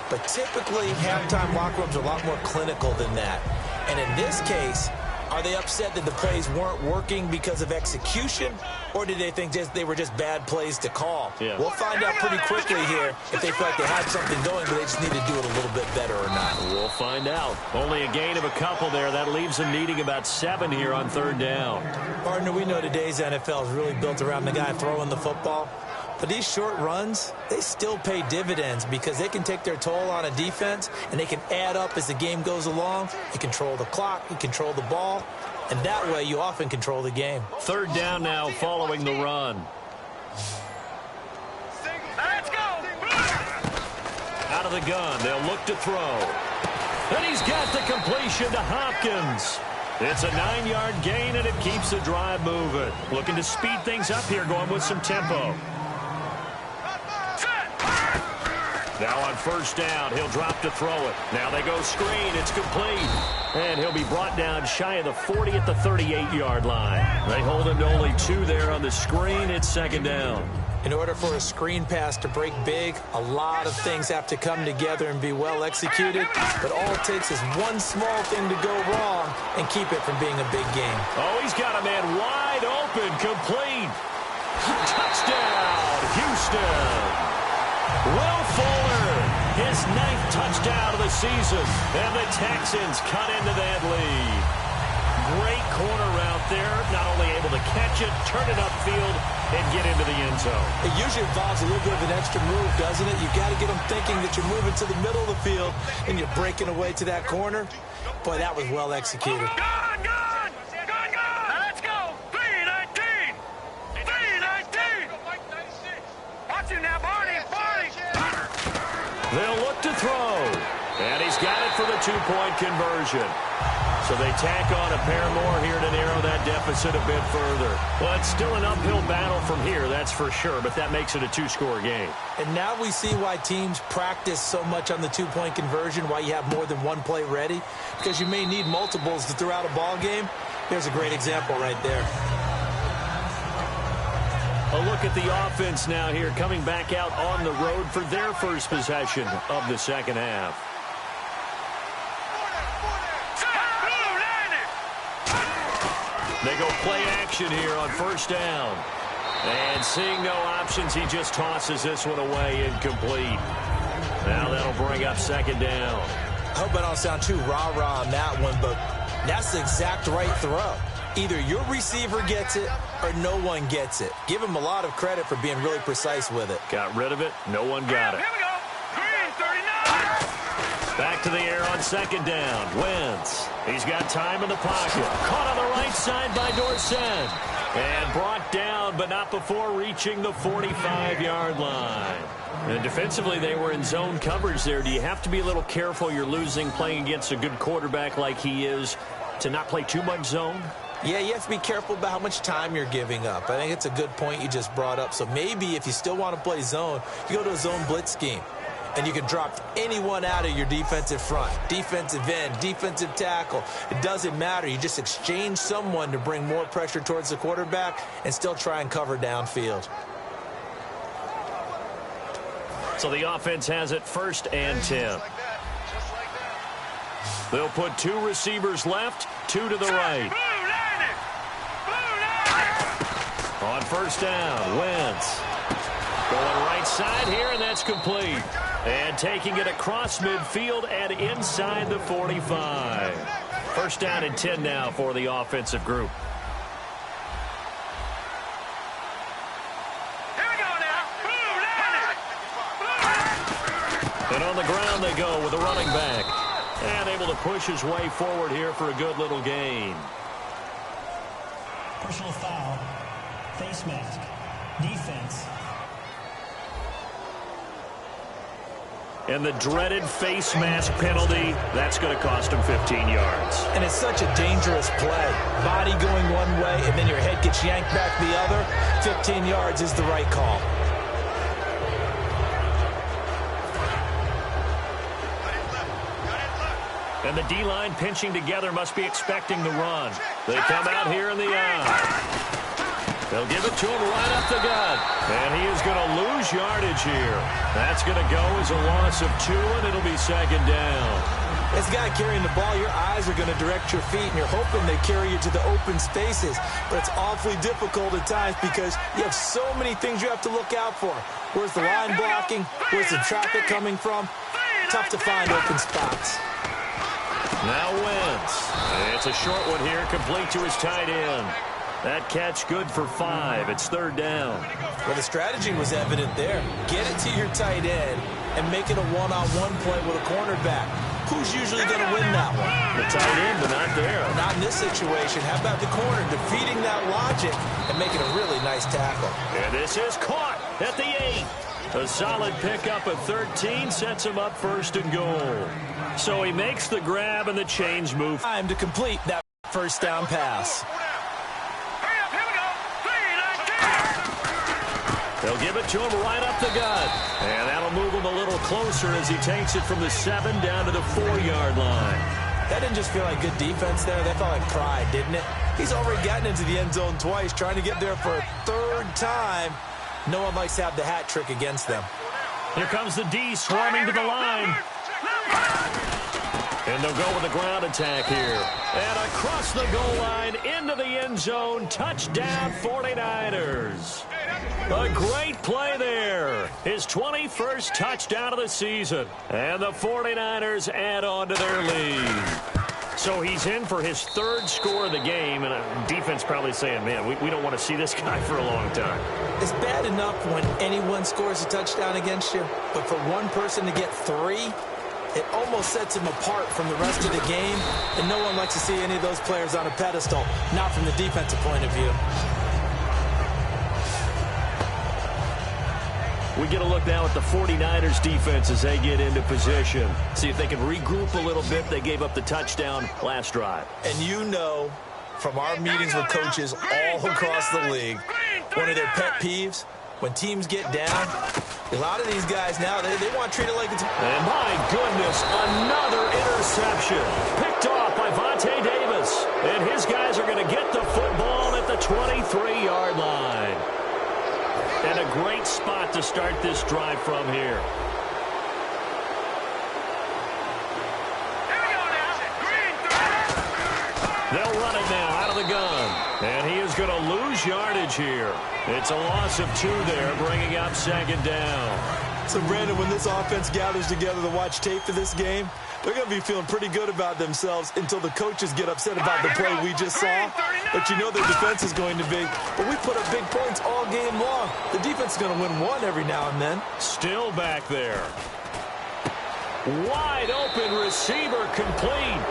S4: But typically, halftime locker rooms are a lot more clinical than that. And in this case, are they upset that the plays weren't working because of execution, or did they think they were just bad plays to call?
S3: Yeah.
S4: We'll find out pretty quickly here if they feel like they had something going, but they just need to do it a little bit better or not.
S3: We'll find out. Only a gain of a couple there. That leaves them needing about 7 here on third down.
S4: Partner, we know today's NFL is really built around the guy throwing the football. But these short runs, they still pay dividends because they can take their toll on a defense and they can add up as the game goes along. You control the clock, you control the ball, and that way you often control the game.
S3: Third down now following the run.
S6: Let's go.
S3: Out of the gun, they'll look to throw. And he's got the completion to Hopkins. It's a 9-yard gain, and it keeps the drive moving. Looking to speed things up here, going with some tempo. Now on first down, he'll drop to throw it. Now they go screen. It's complete. And he'll be brought down shy of the 40 at the 38-yard line. They hold him to only 2 there on the screen. It's second down.
S4: In order for a screen pass to break big, a lot of things have to come together and be well executed. But all it takes is one small thing to go wrong and keep it from being a big game.
S3: Oh, he's got a man wide open, complete. Touchdown, Houston. Will Fuller, his 9th touchdown of the season, and the Texans cut into that lead. Great corner route there, not only able to catch it, turn it upfield, and get into the end zone.
S4: It usually involves a little bit of an extra move, doesn't it? You've got to get them thinking that you're moving to the middle of the field and you're breaking away to that corner. Boy, that was well executed.
S6: Gone. Let's go. 319. 319. Watch him now, Barney.
S3: They'll look to throw. And he's got it for the 2-point conversion. So they tack on a pair more here to narrow that deficit a bit further. Well, it's still an uphill battle from here, that's for sure, but that makes it a 2-score game.
S4: And now we see why teams practice so much on the 2-point conversion, why you have more than one play ready, because you may need multiples to throw out a ball game. Here's a great example right there.
S3: A look at the offense now here, coming back out on the road for their first possession of the second half. They go play action here on first down. And seeing no options, he just tosses this one away, incomplete. Now that'll bring up second down.
S4: I hope I don't sound too rah-rah on that one, but that's the exact right throw. Either your receiver gets it or no one gets it. Give him a lot of credit for being really precise with it.
S3: Got rid of it. No one got it.
S6: Here we go. Green 39.
S3: Back to the air on second down. Wentz. He's got time in the pocket. Caught on the right side by Dorsett. And brought down, but not before reaching the 45-yard line. And defensively, they were in zone coverage there. Do you have to be a little careful? You're losing playing against a good quarterback like he is to not play too much zone?
S4: Yeah, you have to be careful about how much time you're giving up. I think it's a good point you just brought up. So maybe if you still want to play zone, you go to a zone blitz scheme. And you can drop anyone out of your defensive front, defensive end, defensive tackle. It doesn't matter. You just exchange someone to bring more pressure towards the quarterback and still try and cover downfield.
S3: So the offense has it 1st and 10. They'll put 2 receivers left, 2 to the right. On first down, Wentz. Going right side here, and that's complete. And taking it across midfield and inside the 45. First down and 10 now for the offensive group. on the ground they go with a running back. And able to push his way forward here for a good little gain.
S5: Personal foul. Face mask. Defense.
S3: And the dreaded face mask penalty, that's going to cost him 15 yards.
S4: And it's such a dangerous play. Body going one way, and then your head gets yanked back the other. 15 yards is the right call.
S3: And the D-line pinching together must be expecting the run. They come out here in the eye. They'll give it to him right up the gut. And he is going to lose yardage here. That's going to go as a loss of 2, and it'll be second down.
S4: This guy carrying the ball, your eyes are going to direct your feet, and you're hoping they carry you to the open spaces. But it's awfully difficult at times because you have so many things you have to look out for. Where's the line blocking? Where's the traffic coming from? Tough to find open spots.
S3: Now Wentz. It's a short one here, complete to his tight end. That catch good for 5. It's third down.
S4: Well, the strategy was evident there. Get it to your tight end and make it a one-on-one play with a cornerback. Who's usually going to win that one?
S3: The tight end, but not there.
S4: Not in this situation. How about the corner defeating that logic and making a really nice tackle?
S3: And this is caught at the 8. A solid pickup at 13 sets him up first and goal. So he makes the grab and the change move.
S4: Time to complete that first down pass.
S3: They'll give it to him right up the gut. And that'll move him a little closer as he takes it from the 7 down to the 4-yard line.
S4: That didn't just feel like good defense there. That felt like pride, didn't it? He's already gotten into the end zone twice, trying to get there for a third time. No one likes to have the hat trick against them.
S3: Here comes the D swarming to the line. And they'll go with a ground attack here. And across the goal line into the end zone. Touchdown 49ers. A great play there. His 21st touchdown of the season. And the 49ers add on to their lead. So he's in for his 3rd score of the game. And defense probably saying, man, we don't want to see this guy for a long time.
S4: It's bad enough when anyone scores a touchdown against you. But for one person to get 3, it almost sets him apart from the rest of the game. And no one likes to see any of those players on a pedestal. Not from the defensive point of view.
S3: We get a look now at the 49ers defense as they get into position. See if they can regroup a little bit. They gave up the touchdown last drive.
S4: And you know, from our meetings with coaches all across the league, one of their pet peeves, when teams get down, a lot of these guys now, they want to treat it like it's...
S3: And my goodness, another interception. Picked off by Vontae Davis. And his guys are going to get the football at the 23-yard line. And a great spot to start this drive from here. They'll run it now out of the gun. And he is going to lose yardage here. It's a loss of 2 there, bringing up second down.
S4: So, Brandon, when this offense gathers together to watch tape for this game, they're going to be feeling pretty good about themselves until the coaches get upset about the play we just saw. But you know their defense is going to be. But we put up big points all game long. The defense is going to win one every now and then.
S3: Still back there. Wide open receiver complete.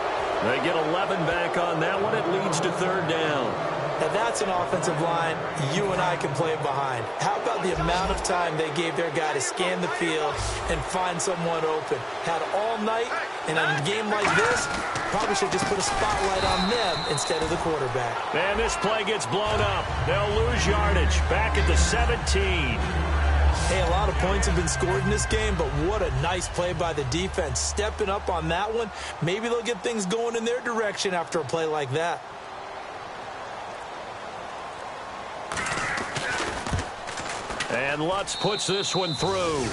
S3: They get 11 back on that one. It leads to 3rd down.
S4: Now that's an offensive line you and I can play behind. How about the amount of time they gave their guy to scan the field and find someone open? Had all night, and in a game like this, probably should just put a spotlight on them instead of the quarterback.
S3: And this play gets blown up. They'll lose yardage. Back at the 17.
S4: Hey, a lot of points have been scored in this game, but what a nice play by the defense. Stepping up on that one, maybe they'll get things going in their direction after a play like that.
S3: And Lutz puts this one through.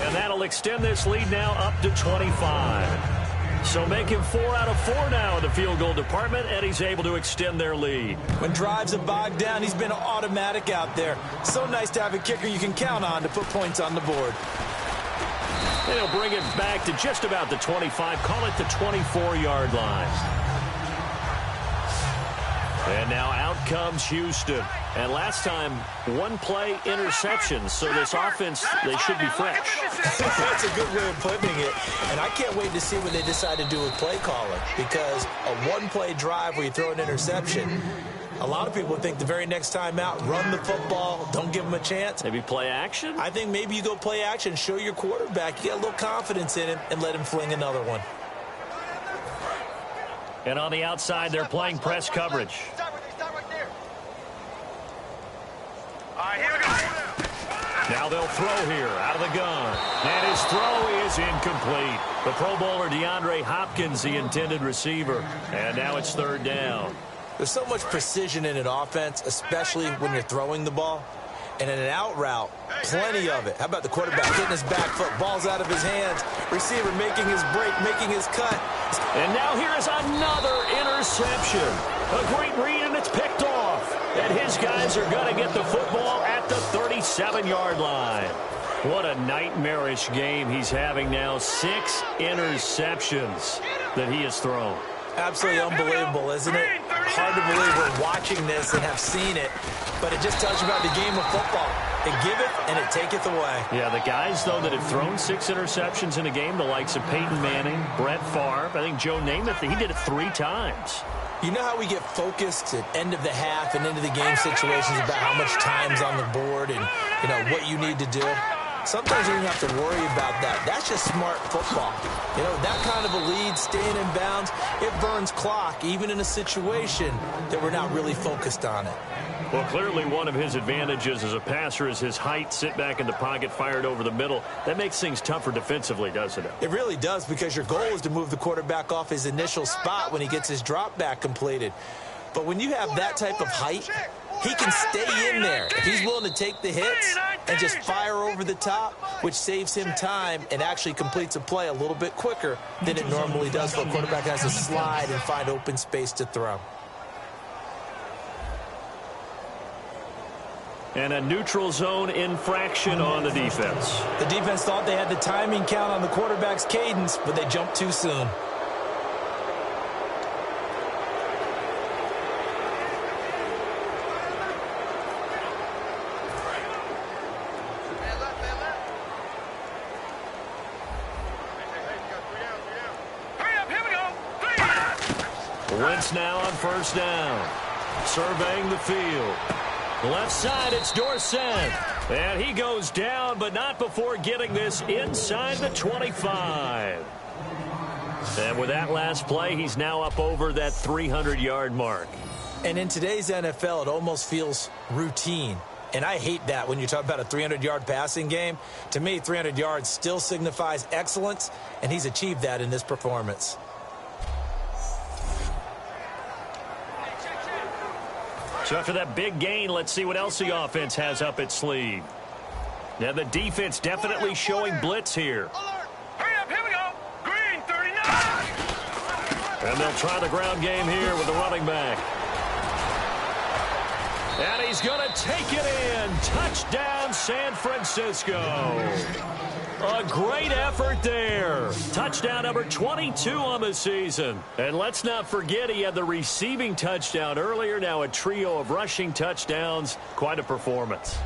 S3: And that'll extend this lead now up to 25. So make him 4 out of 4 now in the field goal department, and he's able to extend their lead.
S4: When drives have bogged down, he's been automatic out there. So nice to have a kicker you can count on to put points on the board.
S3: And he'll bring it back to just about the 25, call it the 24-yard line. And now out comes Houston. And last time, one-play interception. So this offense, they should be fresh.
S4: That's a good way of putting it. And I can't wait to see what they decide to do with play calling, because a one-play drive where you throw an interception, a lot of people think the very next time out, run the football, don't give them a chance.
S3: Maybe play action?
S4: I think maybe you go play action, show your quarterback, you get a little confidence in him, and let him fling another one.
S3: And on the outside, they're playing press coverage. Now they'll throw here out of the gun. And his throw is incomplete. The Pro Bowler DeAndre Hopkins, the intended receiver. And now it's third down.
S4: There's so much precision in an offense, especially when you're throwing the ball. And in an out route, plenty of it. How about the quarterback getting his back foot, ball's out of his hands, receiver making his break, making his cut.
S3: And now here is another interception. A great read, and it's picked off. And his guys are going to get the football at the 37-yard line. What a nightmarish game he's having now. 6 interceptions that he has thrown.
S4: Absolutely unbelievable, isn't it? Hard to believe we're watching this and have seen it, but it just tells you about the game of football. It giveth and it taketh away.
S3: Yeah, the guys, though, that have thrown 6 interceptions in a game, the likes of Peyton Manning, Brett Favre, I think Joe Namath, he did it 3 times.
S4: You know how we get focused at end of the half and into the game situations about how much time's on the board and, you know, what you need to do? Sometimes you don't have to worry about that. That's just smart football. You know, that kind of a lead, staying in bounds, it burns clock, even in a situation that we're not really focused on it.
S3: Well, clearly one of his advantages as a passer is his height, sit back in the pocket, fired over the middle. That makes things tougher defensively, doesn't it?
S4: It really does, because your goal is to move the quarterback off his initial spot when he gets his drop back completed. But when you have that type of height, he can stay in there. If he's willing to take the hits and just fire over the top, which saves him time and actually completes a play a little bit quicker than it normally does for a quarterback that has to slide and find open space to throw.
S3: And a neutral zone infraction on the defense.
S4: The defense thought they had the timing count on the quarterback's cadence, but they jumped too soon.
S3: Wentz now on first down. Surveying the field. Left side, it's Dorsett. And he goes down, but not before getting this inside the 25. And with that last play, he's now up over that 300-yard mark.
S4: And in today's NFL, it almost feels routine. And I hate that when you talk about a 300-yard passing game. To me, 300 yards still signifies excellence, and he's achieved that in this performance.
S3: So after that big gain, let's see what else the offense has up its sleeve. Now the defense definitely showing blitz here.
S6: Hurry up, here we go. Green, 39.
S3: And they'll try the ground game here with the running back. And he's going to take it in. Touchdown, San Francisco. A great effort there. Touchdown number 22 on the season. And let's not forget he had the receiving touchdown earlier. Now a trio of rushing touchdowns. Quite a performance.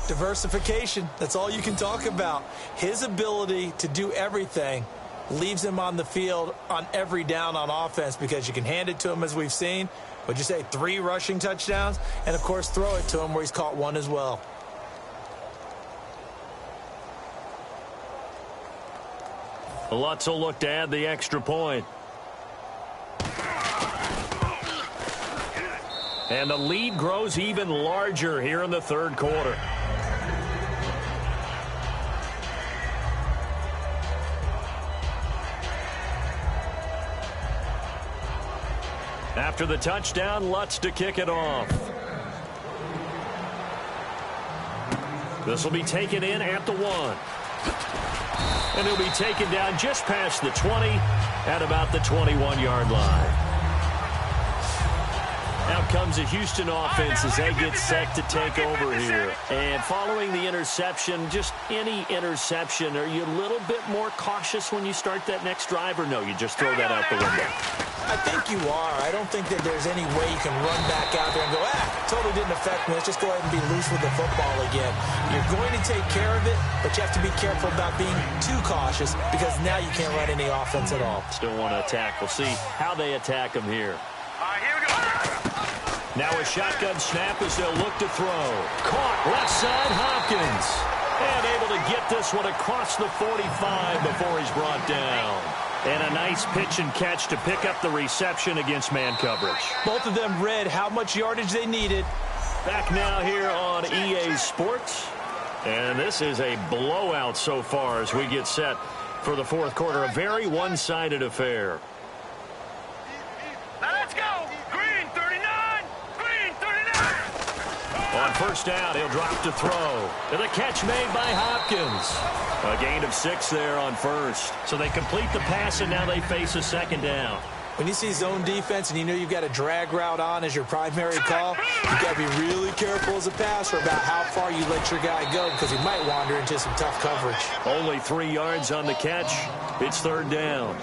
S4: Diversification. That's all you can talk about. His ability to do everything leaves him on the field on every down on offense, because you can hand it to him, as we've seen. Would you say 3 rushing touchdowns? And, of course, throw it to him where he's caught 1 as well.
S3: Lutz will look to add the extra point. And the lead grows even larger here in the third quarter. After the touchdown, Lutz to kick it off. This will be taken in at the 1. And he'll be taken down just past the 20 at about the 21-yard line. Out comes the Houston offense as they get set to take over here. And following the interception, just any interception, are you a little bit more cautious when you start that next drive, or no, you just throw that out the window?
S4: I think you are. I don't think that there's any way you can run back out there and go, totally didn't affect me. Let's just go ahead and be loose with the football again. You're going to take care of it, but you have to be careful about being too cautious because now you can't run any offense at all.
S3: Still want to attack. We'll see how they attack him here.
S6: All right, here we go.
S3: Now a shotgun snap as they'll look to throw. Caught left side, Hopkins. And able to get this one across the 45 before he's brought down. And a nice pitch and catch to pick up the reception against man coverage.
S4: Both of them read how much yardage they needed.
S3: Back now here on EA Sports. And this is a blowout so far as we get set for the fourth quarter. A very one-sided affair.
S6: Now let's go. Green 39. Green 39.
S3: On first down, he'll drop to throw. And the catch made by Hopkins. A gain of 6 there on first. So they complete the pass, and now they face a second down.
S4: When you see zone defense and you know you've got a drag route on as your primary call, you've got to be really careful as a passer about how far you let your guy go because he might wander into some tough coverage.
S3: Only 3 yards on the catch. It's third down.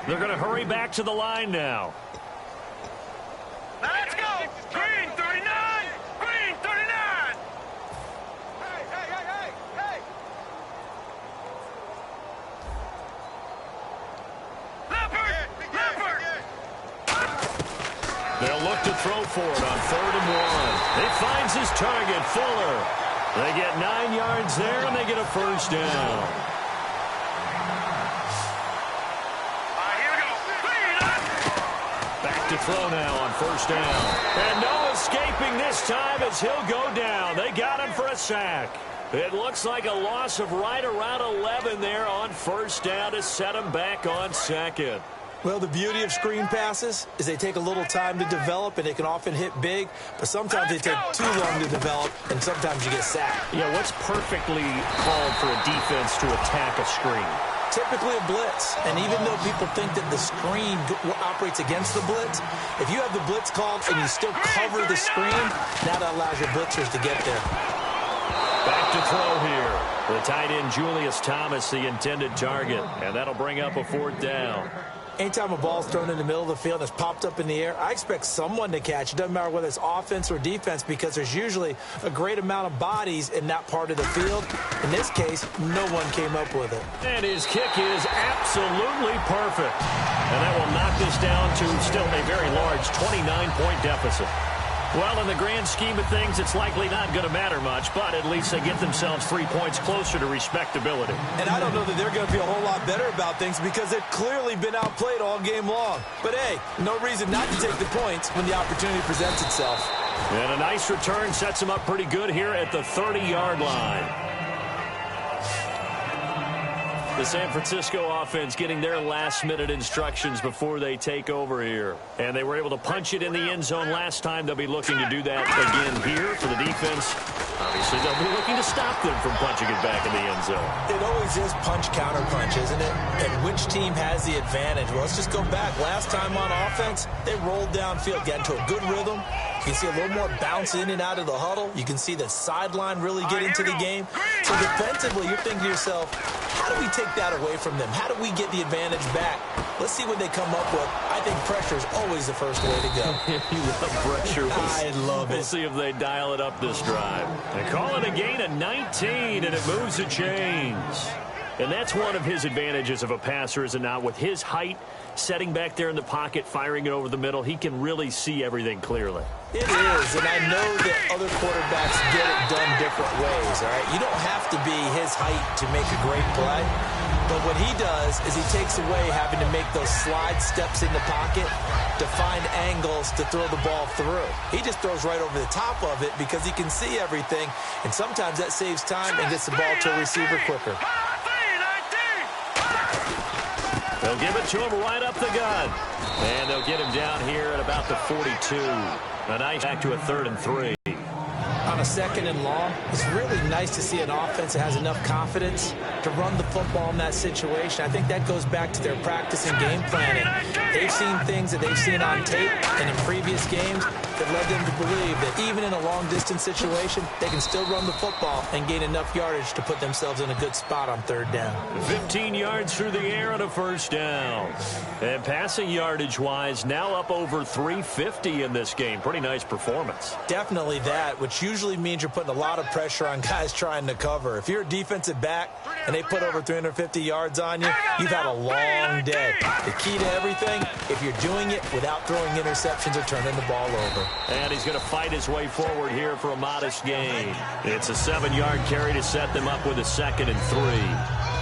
S3: They're going to hurry back to the line now.
S6: Now let's go. Green 39. Green 39. Hey. Leopard.
S3: They'll look to throw for it on 3rd and 1. He finds his target, Fuller. They get 9 yards there, and they get a first down. Back to throw now on first down. And no escaping this time as he'll go down. They got him for a sack. It looks like a loss of right around 11 there on first down to set him back on second.
S4: Well, the beauty of screen passes is they take a little time to develop, and they can often hit big, but sometimes they take too long to develop, and sometimes you get sacked.
S3: Yeah, what's perfectly called for a defense to attack a screen?
S4: Typically a blitz, and even though people think that the screen operates against the blitz, if you have the blitz called and you still cover the screen, that allows your blitzers to get there.
S3: Back to throw here. The tight end Julius Thomas, the intended target, and that'll bring up a 4th down.
S4: Anytime a ball's thrown in the middle of the field and it's popped up in the air, I expect someone to catch. It doesn't matter whether it's offense or defense because there's usually a great amount of bodies in that part of the field. In this case, no one came up with it.
S3: And his kick is absolutely perfect. And that will knock this down to still a very large 29-point deficit. Well, in the grand scheme of things, it's likely not going to matter much, but at least they get themselves 3 points closer to respectability.
S4: And I don't know that they're going to feel a whole lot better about things because they've clearly been outplayed all game long. But, hey, no reason not to take the points when the opportunity presents itself.
S3: And a nice return sets them up pretty good here at the 30-yard line. The San Francisco offense getting their last-minute instructions before they take over here. And they were able to punch it in the end zone last time. They'll be looking to do that again here for the defense. Obviously, they'll be looking to stop them from punching it back in the end zone.
S4: It always is punch-counter-punch, isn't it? And which team has the advantage? Well, let's just go back. Last time on offense, they rolled downfield, got into a good rhythm. You can see a little more bounce in and out of the huddle. You can see the sideline really get into the game. So defensively, you're thinking to yourself, how do we take that away from them? How do we get the advantage back? Let's see what they come up with. I think pressure is always the first way to go.
S3: You love pressure.
S4: I love it.
S3: We'll see if they dial it up this drive. They call it a gain of 19, and it moves the chains. And that's one of his advantages of a passer, is it not? With his height, setting back there in the pocket, firing it over the middle, he can really see everything clearly.
S4: It is, and I know that other quarterbacks get it done different ways, all right? You don't have to be his height to make a great play, but what he does is he takes away having to make those slide steps in the pocket to find angles to throw the ball through. He just throws right over the top of it because he can see everything, and sometimes that saves time and gets the ball to a receiver quicker.
S3: They'll give it to him right up the gut. And they'll get him down here at about the 42. A nice back to a 3rd and 3.
S4: On on a 2nd and long, it's really nice to see an offense that has enough confidence to run the football in that situation. I think that goes back to their practice and game planning. They've seen things that they've seen on tape and in previous games that led them to believe that even in a long-distance situation, they can still run the football and gain enough yardage to put themselves in a good spot on 3rd down.
S3: 15 yards through the air on a 1st down. And passing yardage-wise, now up over 350 in this game. Pretty nice performance.
S4: Definitely that, which usually means you're putting a lot of pressure on guys trying to cover. If you're a defensive back and they put over 350 yards on you, you've had a long day. The key to everything, if you're doing it without throwing interceptions or turning the ball over.
S3: And he's going to fight his way forward here for a modest gain. It's a 7-yard carry to set them up with a 2nd and 3.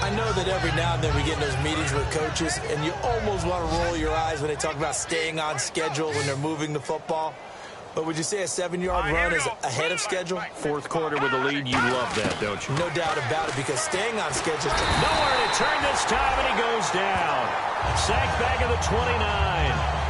S4: I know that every now and then we get in those meetings with coaches, and you almost want to roll your eyes when they talk about staying on schedule when they're moving the football. But would you say a 7-yard run is ahead of schedule?
S3: 4th quarter with a lead, you love that, don't you?
S4: No doubt about it, because staying on schedule...
S3: Nowhere to turn this time, and he goes down. Sacked back at the 29.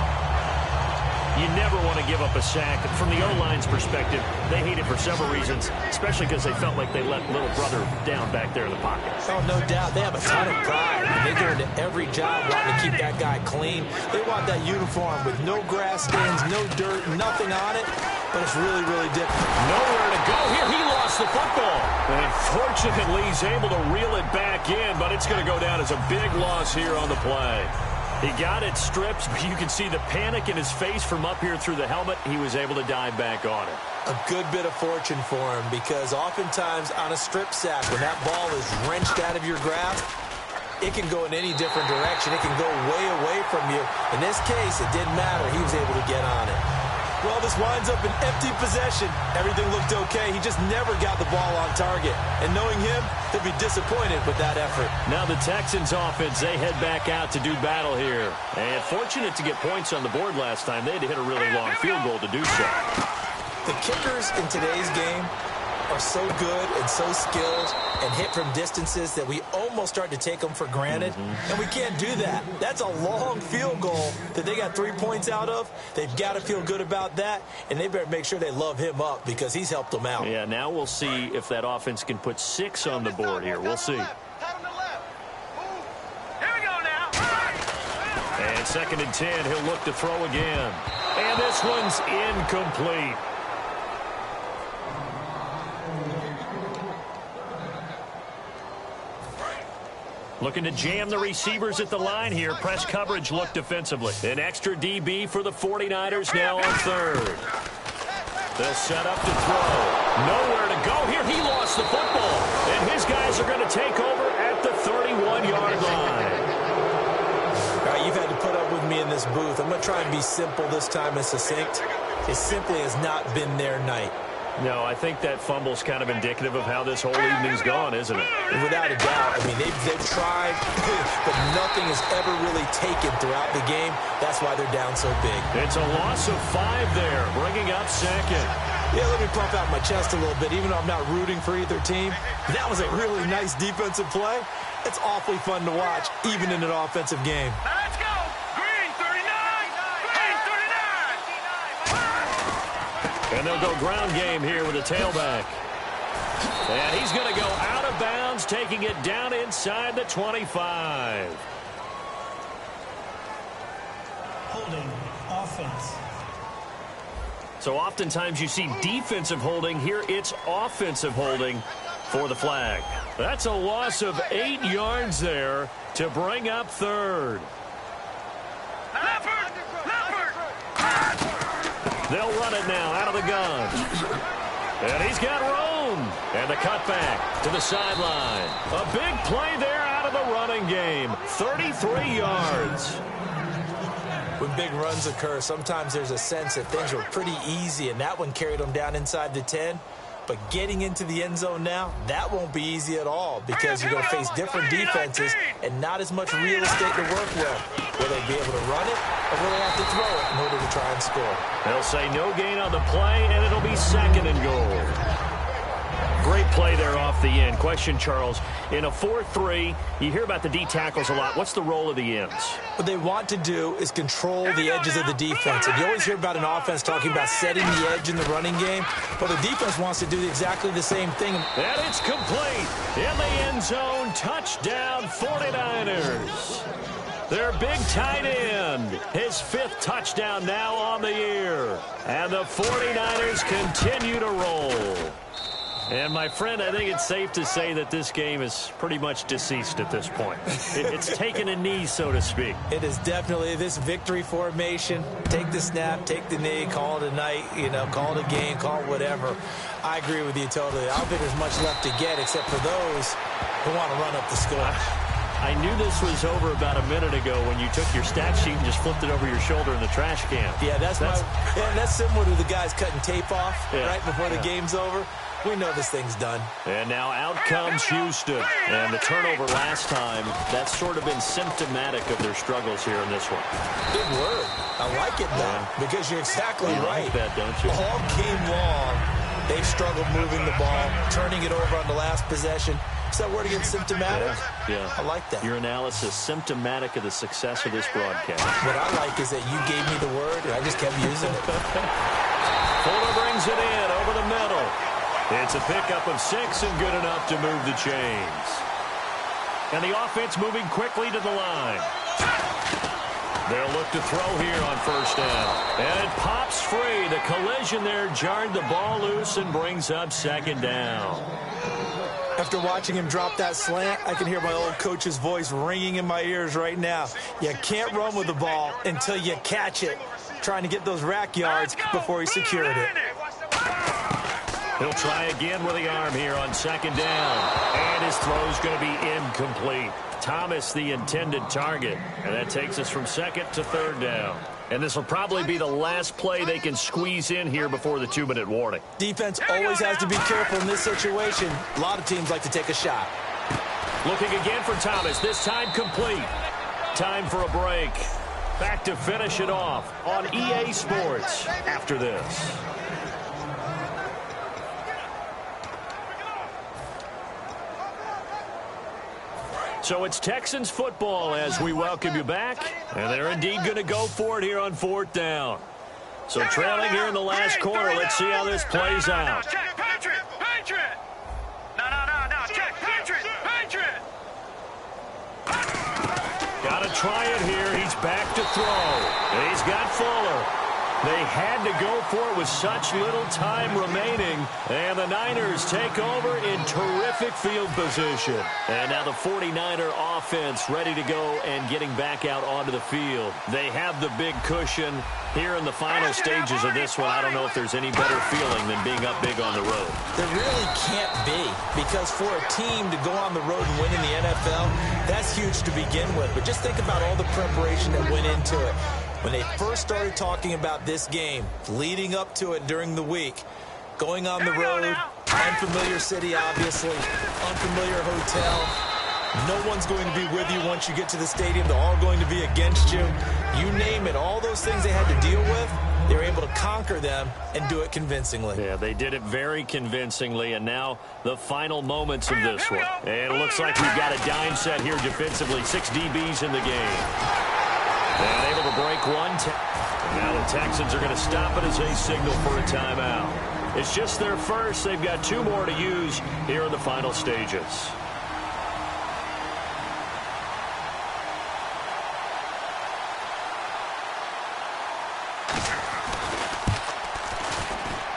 S3: You never want to give up a sack. From the O-line's perspective, they hate it for several reasons, especially because they felt like they let little brother down back there in the pocket.
S4: Oh, no doubt. They have a ton of pride, and they go into every job wanting to keep that guy clean. They want that uniform with no grass stains, no dirt, nothing on it, but it's really, really difficult.
S3: Nowhere to go here. He lost the football. And fortunately, he's able to reel it back in, but it's going to go down as a big loss here on the play. He got it stripped. You can see the panic in his face from up here through the helmet. He was able to dive back on it.
S4: A good bit of fortune for him, because oftentimes on a strip sack, when that ball is wrenched out of your grasp, it can go in any different direction. It can go way away from you. In this case, it didn't matter. He was able to get on it. Well, this winds up an empty possession. Everything looked okay. He just never got the ball on target. And knowing him, he'll be disappointed with that effort.
S3: Now the Texans offense, they head back out to do battle here. And fortunate to get points on the board last time. They had to hit a really long field goal to do so.
S4: The kickers in today's game are so good and so skilled and hit from distances that we almost start to take them for granted. And we can't do that. That's a long field goal that they got 3 points out of. They've got to feel good about that, and they better make sure they love him up, because he's helped them out.
S3: Yeah, now we'll see if that offense can put 6 on the board here. We'll see.
S6: Here we go now.
S3: And 2nd and 10, he'll look to throw again. And this one's incomplete. Looking to jam the receivers at the line here. Press coverage look defensively. An extra DB for the 49ers now on 3rd. They'll set up to throw. Nowhere to go here. He lost the football. And his guys are going to take over at the 31-yard line.
S4: All right, you've had to put up with me in this booth. I'm going to try and be simple this time and succinct. It simply has not been their night.
S3: No, I think that fumble's kind of indicative of how this whole evening's gone, isn't it?
S4: Without a doubt. I mean, they've tried, but nothing has ever really taken throughout the game. That's why they're down so big.
S3: It's a loss of 5 there, bringing up 2nd.
S4: Yeah, let me pump out my chest a little bit, even though I'm not rooting for either team. That was a really nice defensive play. It's awfully fun to watch, even in an offensive game.
S6: Let's go. Green 39. Green 39.
S3: And they'll go ground game here with a tailback. And he's going to go out of bounds, taking it down inside the 25.
S5: Holding offense.
S3: So oftentimes you see defensive holding. Here it's offensive holding for the flag. That's a loss of 8 yards there to bring up 3rd. They'll run it now out of the gun. And he's got room. And the cutback to the sideline. A big play there out of the running game. 33 yards.
S4: When big runs occur, sometimes there's a sense that things were pretty easy, and that one carried them down inside the 10. But getting into the end zone now, that won't be easy at all, because you're going to face different defenses and not as much real estate to work with. Will they be able to run it, or will they have to throw it in order to try and score?
S3: They'll say no gain on the play, and it'll be 2nd and goal. Great play there off the end. Question, Charles, in a 4-3, you hear about the D tackles a lot. What's the role of the ends?
S4: What they want to do is control the edges of the defense. And you always hear about an offense talking about setting the edge in the running game. But the defense wants to do exactly the same thing.
S3: And it's complete. In the end zone, touchdown 49ers. Their big tight end, his 5th touchdown now on the year. And the 49ers continue to roll. And, my friend, I think it's safe to say that this game is pretty much deceased at this point. It's taken a knee, so to speak.
S4: It is definitely this victory formation. Take the snap, take the knee, call it a night, call it a game, call it whatever. I agree with you totally. I don't think there's much left to get except for those who want to run up the score.
S3: I knew this was over about a minute ago when you took your stat sheet and just flipped it over your shoulder in the trash can.
S4: Yeah, that's similar to the guys cutting tape off right before the game's over. We know this thing's done.
S3: And now out comes Houston. And the turnover last time, that's sort of been symptomatic of their struggles here in this one.
S4: Big word. I like it now because you're exactly right.
S3: You like that, don't you?
S4: All game long, they've struggled moving the ball, turning it over on the last possession. Is that word again, symptomatic?
S3: Yeah.
S4: I like that.
S3: Your analysis, symptomatic of the success of this broadcast.
S4: What I like is that you gave me the word, and I just kept using it.
S3: Fuller brings it in over the middle. It's a pickup of 6 and good enough to move the chains. And the offense moving quickly to the line. They'll look to throw here on first down. And it pops free. The collision there jarred the ball loose and brings up second down.
S4: After watching him drop that slant, I can hear my old coach's voice ringing in my ears right now. You can't run with the ball until you catch it. Trying to get those rack yards before he secured it.
S3: He'll try again with the arm here on second down. And his throw's going to be incomplete. Thomas, the intended target. And that takes us from second to third down. And this will probably be the last play they can squeeze in here before the 2-minute warning.
S4: Defense always has to be careful in this situation. A lot of teams like to take a shot.
S3: Looking again for Thomas. This time complete. Time for a break. Back to finish it off on EA Sports after this. So it's Texans football as we welcome you back. And they're indeed going to go for it here on fourth down. So trailing here in the last quarter. Let's see how this plays out.
S6: Check, Patriot! Patriot! No, check, Patriot! Patriot!
S3: Got to try it here. He's back to throw. And he's got Fuller. They had to go for it with such little time remaining. And the Niners take over in terrific field position. And now the 49er offense ready to go and getting back out onto the field. They have the big cushion here in the final stages of this one. I don't know if there's any better feeling than being up big on the road.
S4: There really can't be, because for a team to go on the road and win in the NFL, that's huge to begin with. But just think about all the preparation that went into it. When they first started talking about this game, leading up to it during the week, going on the road, unfamiliar city, obviously, unfamiliar hotel. No one's going to be with you once you get to the stadium. They're all going to be against you. You name it, all those things they had to deal with, they were able to conquer them and do it convincingly.
S3: Yeah, they did it very convincingly, and now the final moments of this one. And it looks like we've got a dime set here defensively. 6 DBs in the game. And able to break one. Now the Texans are going to stop it as they signal for a timeout. It's just their first. They've got 2 more to use here in the final stages.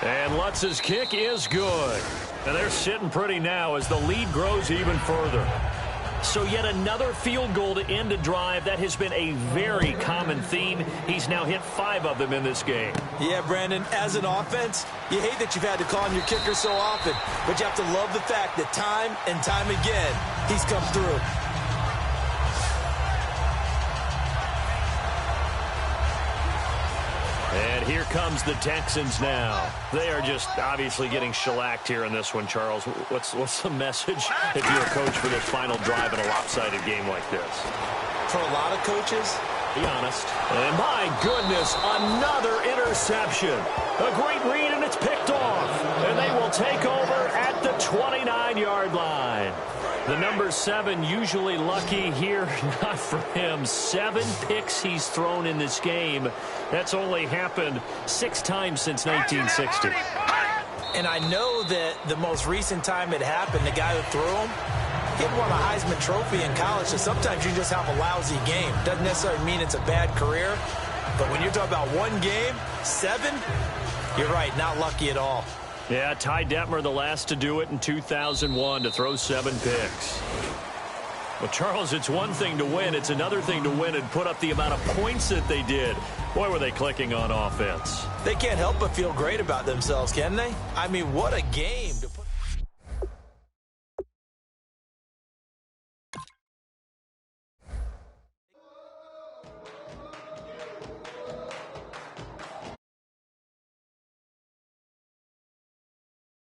S3: And Lutz's kick is good. And they're sitting pretty now as the lead grows even further. So yet another field goal to end a drive. That has been a very common theme. He's now hit 5 of them in this game.
S4: Yeah, Brandon, as an offense, you hate that you've had to call on your kicker so often, but you have to love the fact that time and time again, he's come through.
S3: And here comes the Texans now. They are just obviously getting shellacked here in this one, Charles. What's the message if you're a coach for this final drive in a lopsided game like this?
S4: For a lot of coaches,
S3: Be honest. And my goodness, another interception. A great read, and it's picked off. And they will take over at the 29-yard line. The number 7 usually lucky here. Not for him. 7 picks he's thrown in this game. That's only happened 6 times since 1960.
S4: And I know that the most recent time it happened, the guy who threw him, he had won a Heisman Trophy in college, so sometimes you just have a lousy game. Doesn't necessarily mean it's a bad career, but when you're talking about one game, 7, you're right, not lucky at all.
S3: Yeah, Ty Detmer, the last to do it in 2001, to throw 7 picks. Well, Charles, it's one thing to win. It's another thing to win and put up the amount of points that they did. Boy, were they clicking on offense.
S4: They can't help but feel great about themselves, can they? I mean, what a game to put